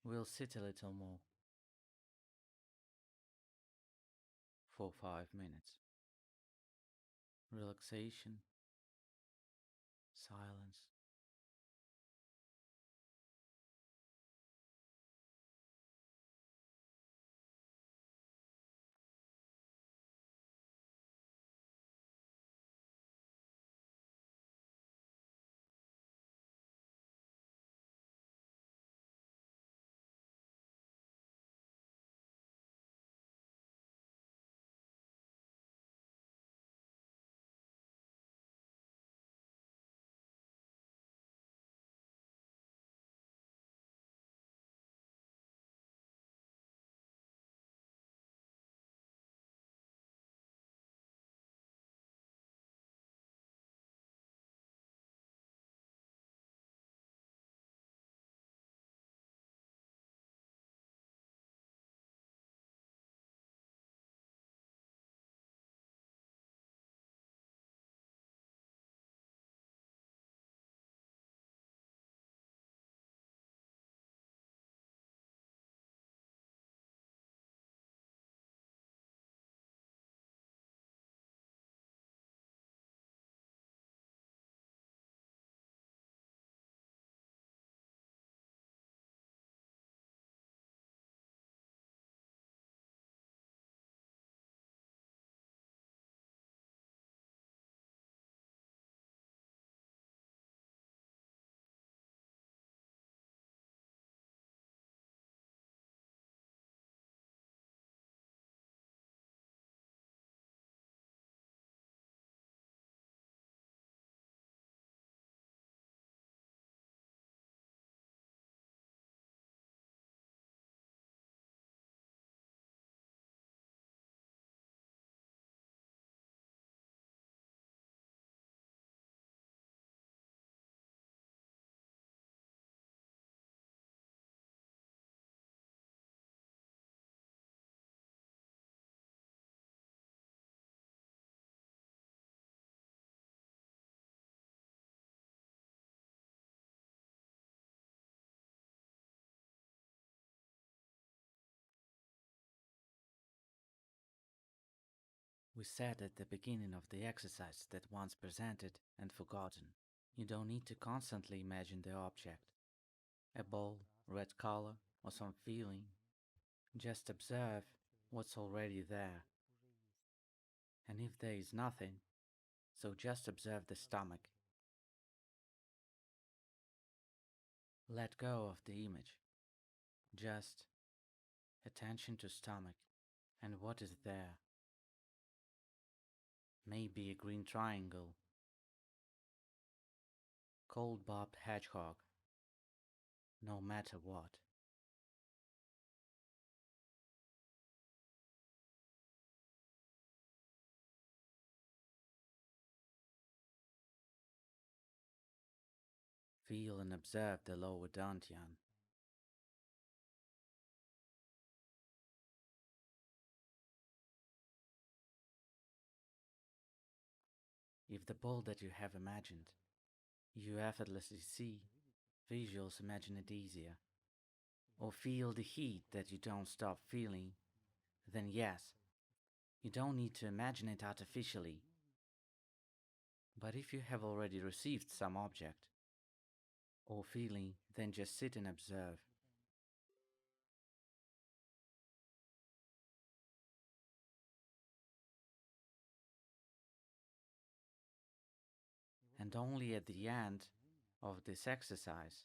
We'll sit a little more for 5 minutes. Relaxation, silence. We said at the beginning of the exercise that once presented and forgotten, you don't need to constantly imagine the object, a ball, red color, or some feeling. Just observe what's already there. And if there is nothing, so just observe the stomach. Let go of the image. Just attention to stomach and what is there. Maybe a green triangle, cold bobbed hedgehog, no matter what. Feel and observe the lower dantian. If the ball that you have imagined, you effortlessly see, visuals imagine it easier. Or feel the heat that you don't stop feeling, then yes, you don't need to imagine it artificially. But if you have already received some object or feeling, then just sit and observe. And only at the end of this exercise,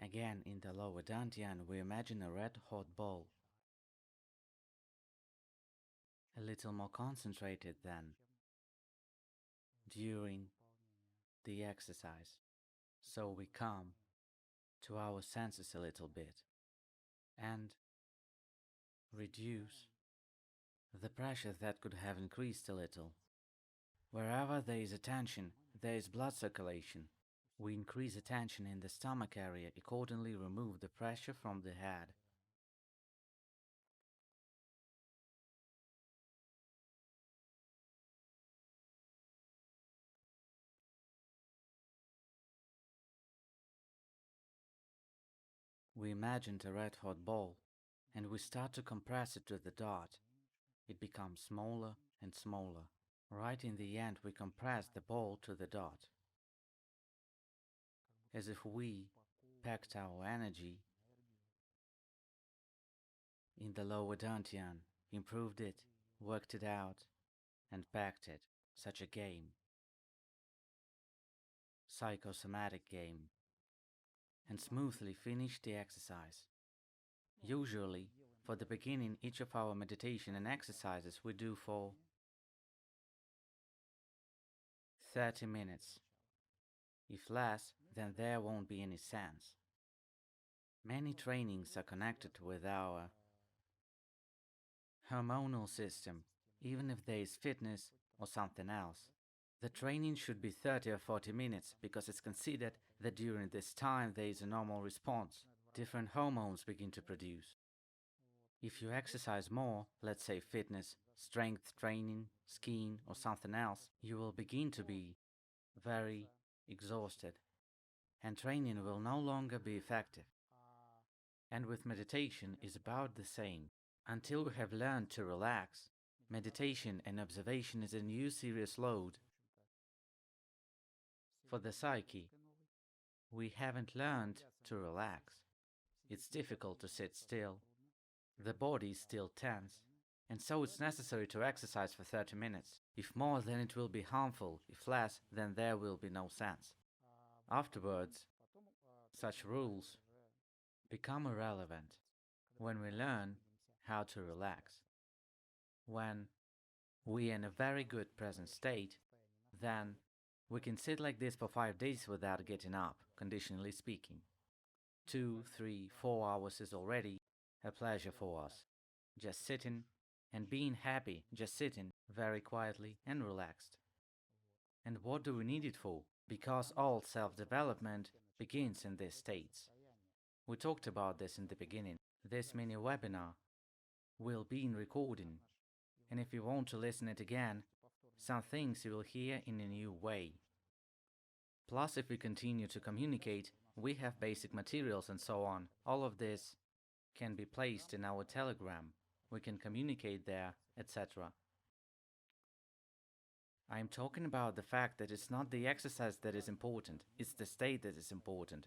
again in the lower dantian, we imagine a red hot ball. A little more concentrated than during the exercise. So we come to our senses a little bit and reduce the pressure that could have increased a little. Wherever there is attention, there is blood circulation. We increase attention in the stomach area, accordingly remove the pressure from the head. We imagined a red hot ball, and we start to compress it to the dot. It becomes smaller and smaller. Right in the end, we compress the ball to the dot, as if we packed our energy in the lower dantian, improved it, worked it out, and packed it. Such a game. Psychosomatic game. And smoothly finished the exercise. Usually, for the beginning, each of our meditation and exercises we do for 30 minutes. If less, then there won't be any sense. Many trainings are connected with our hormonal system, even if there is fitness or something else. The training should be 30 or 40 minutes because it's considered that during this time there is a normal response. Different hormones begin to produce. If you exercise more, let's say fitness, strength training, skiing or something else, you will begin to be very exhausted and training will no longer be effective. And with meditation is about the same. Until we have learned to relax, meditation and observation is a new serious load for the psyche. We haven't learned to relax. It's difficult to sit still. The body is still tense. And so it's necessary to exercise for 30 minutes. If more, then it will be harmful. If less, then there will be no sense. Afterwards, such rules become irrelevant when we learn how to relax. When we are in a very good present state, then we can sit like this for 5 days without getting up, conditionally speaking. 2, 3, 4 hours is already a pleasure for us. Just sitting and being happy, just sitting very quietly and relaxed. And what do we need it for? Because all self-development begins in these states. We talked about this in the beginning. This mini webinar will be in recording, and if you want to listen it again, some things you will hear in a new way. Plus, if we continue to communicate, we have basic materials and so on. All of this can be placed in our Telegram. We can communicate there, etc. I am talking about the fact that it's not the exercise that is important, it's the state that is important.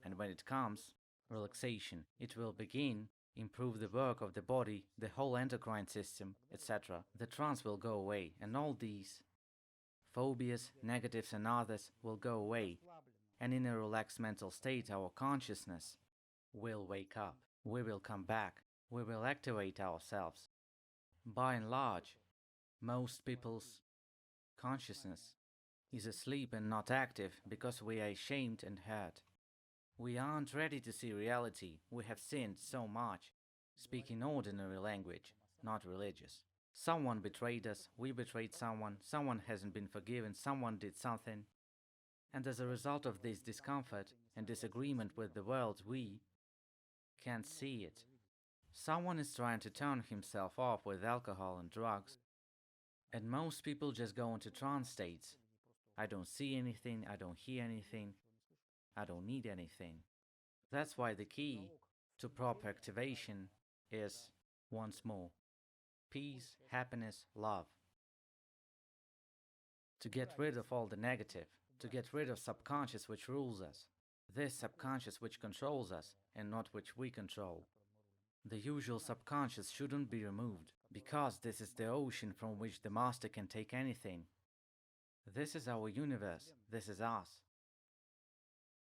And when it comes, relaxation, it will begin, improve the work of the body, the whole endocrine system, etc. The trance will go away, and all these phobias, negatives and others will go away. And in a relaxed mental state, our consciousness will wake up. We will come back. We will activate ourselves. By and large, most people's consciousness is asleep and not active because we are ashamed and hurt. We aren't ready to see reality. We have sinned so much. Speaking ordinary language, not religious. Someone betrayed us, we betrayed someone hasn't been forgiven, someone did something. And as a result of this discomfort and disagreement with the world, we can't see it. Someone is trying to turn himself off with alcohol and drugs, and most people just go into trance states. I don't see anything, I don't hear anything, I don't need anything. That's why the key to proper activation is, once more, peace, happiness, love. To get rid of all the negative, to get rid of subconscious which rules us. This subconscious which controls us and not which we control. The usual subconscious shouldn't be removed, because this is the ocean from which the master can take anything. This is our universe, this is us.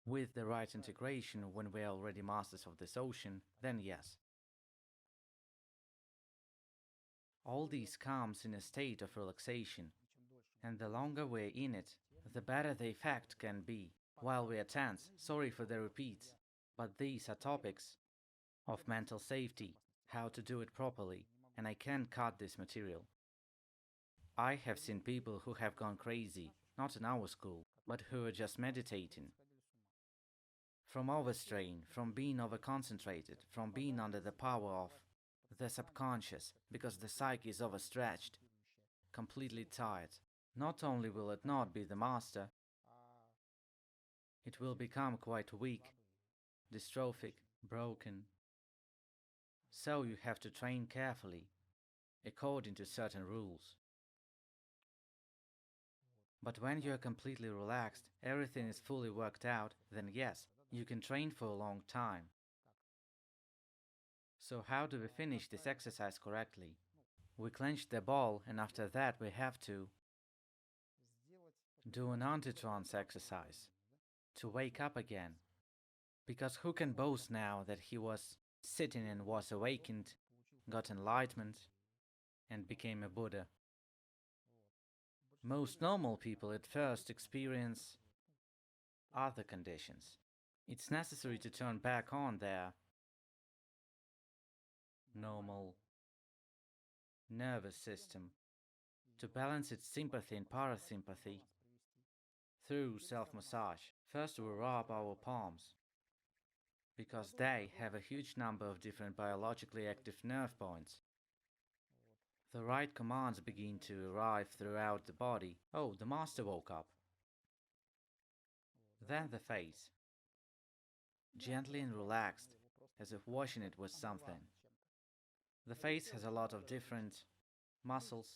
With the right integration, when we are already masters of this ocean, then yes. All these comes in a state of relaxation, and the longer we're in it, the better the effect can be. While we are tense, sorry for the repeats, but these are topics of mental safety, how to do it properly, and I can't cut this material. I have seen people who have gone crazy, not in our school, but who are just meditating. From overstrain, from being overconcentrated, from being under the power of the subconscious, because the psyche is overstretched, completely tired. Not only will it not be the master, it will become quite weak, dystrophic, broken. So you have to train carefully, according to certain rules. But when you are completely relaxed, everything is fully worked out, then yes, you can train for a long time. So how do we finish this exercise correctly? We clench the ball, and after that we have to do an anti-trance exercise to wake up again. Because who can boast now that he was sitting and was awakened, got enlightenment, and became a Buddha? Most normal people at first experience other conditions. It's necessary to turn back on their normal nervous system to balance its sympathy and parasympathy through self-massage. First we rub our palms, because they have a huge number of different biologically active nerve points. The right commands begin to arrive throughout the body. Oh, the master woke up. Then the face, gently and relaxed, as if washing it with something. The face has a lot of different muscles.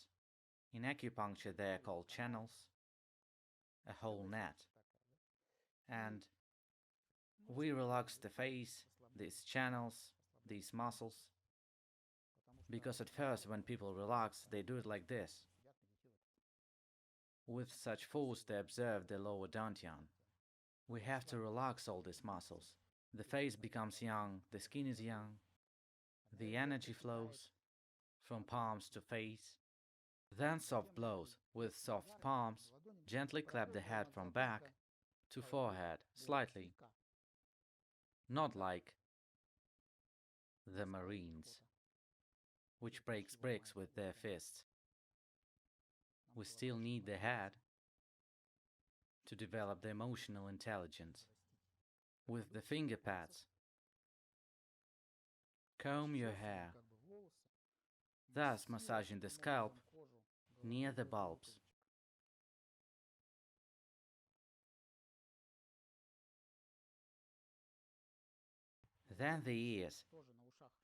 In acupuncture they are called channels, a whole net. And we relax the face, these channels, these muscles, because at first when people relax they do it like this. With such force they observe the lower dantian. We have to relax all these muscles. The face becomes young, the skin is young, the energy flows from palms to face. Then soft blows. With soft palms, gently clap the head from back to forehead, slightly. Not like the Marines, which breaks bricks with their fists. We still need the head to develop the emotional intelligence. With the finger pads, comb your hair, thus massaging the scalp near the bulbs. Then the ears.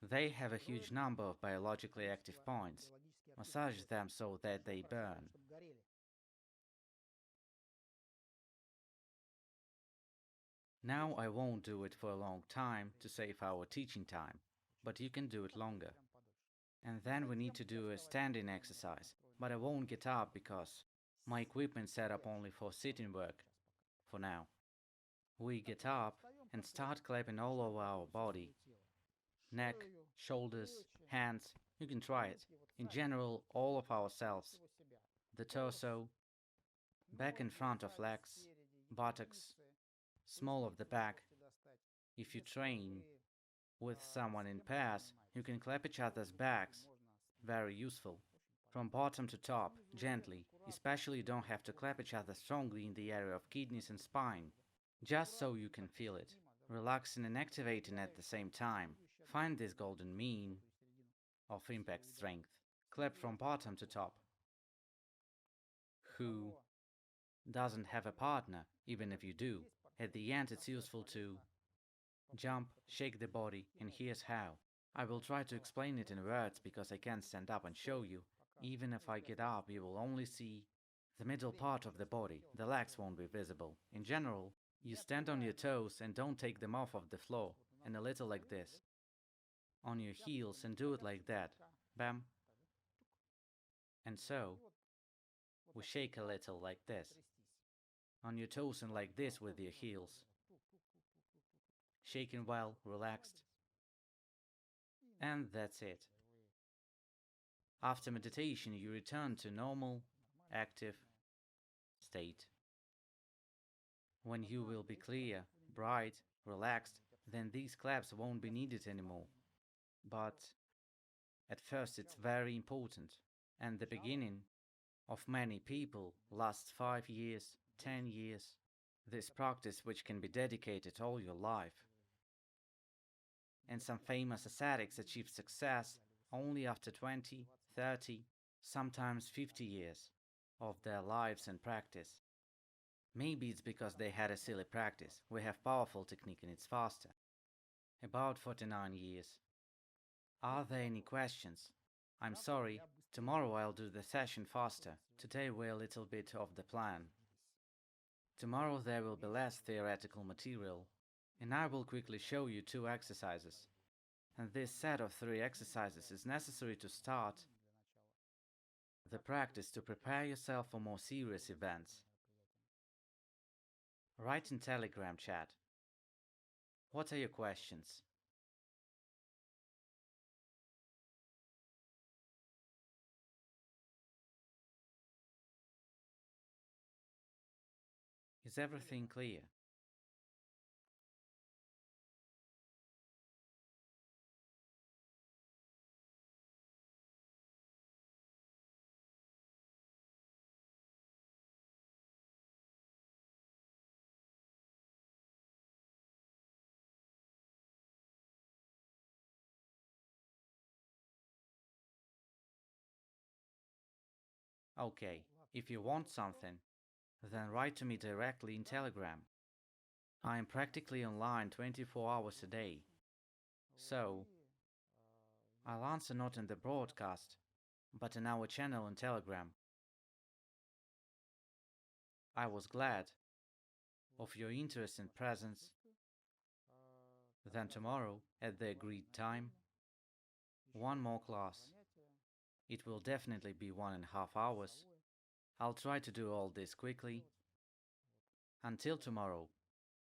They have a huge number of biologically active points. Massage them so that they burn. Now I won't do it for a long time to save our teaching time, but you can do it longer. And then we need to do a standing exercise, but I won't get up because my equipment's set up only for sitting work for now. We get up and start clapping all over our body. Neck, shoulders, hands, you can try it. In general, all of ourselves. The torso, back and front of legs, buttocks, small of the back. If you train with someone in pairs, you can clap each other's backs. Very useful. From bottom to top, gently, especially you don't have to clap each other strongly in the area of kidneys and spine. Just so you can feel it, relaxing and activating at the same time. Find this golden mean of impact strength. Clap from bottom to top. Who doesn't have a partner, even if you do? At the end it's useful to jump, shake the body, and here's how. I will try to explain it in words because I can't stand up and show you. Even if I get up, you will only see the middle part of the body. The legs won't be visible. In general, you stand on your toes and don't take them off of the floor, and a little like this. On your heels and do it like that. Bam. And so, we shake a little like this. On your toes and like this with your heels. Shaking well, relaxed. And that's it. After meditation, you return to normal, active state. When you will be clear, bright, relaxed, then these claps won't be needed anymore. But at first it's very important, and the beginning of many people lasts 5 years, 10 years. This practice which can be dedicated all your life. And some famous ascetics achieve success only after 20, 30, sometimes 50 years of their lives and practice. Maybe it's because they had a silly practice. We have powerful technique and it's faster. About 49 years. Are there any questions? I'm sorry, tomorrow I'll do the session faster. Today we're a little bit off the plan. Tomorrow there will be less theoretical material, and I will quickly show you 2 exercises. And this set of 3 exercises is necessary to start the practice to prepare yourself for more serious events. Write in Telegram chat. What are your questions? Is everything clear? Okay, if you want something, then write to me directly in Telegram. I am practically online 24 hours a day. So, I'll answer not in the broadcast, but in our channel on Telegram. I was glad of your interest and presence. Then tomorrow, at the agreed time, one more class. It will definitely be 1.5 hours. I'll try to do all this quickly. Until tomorrow.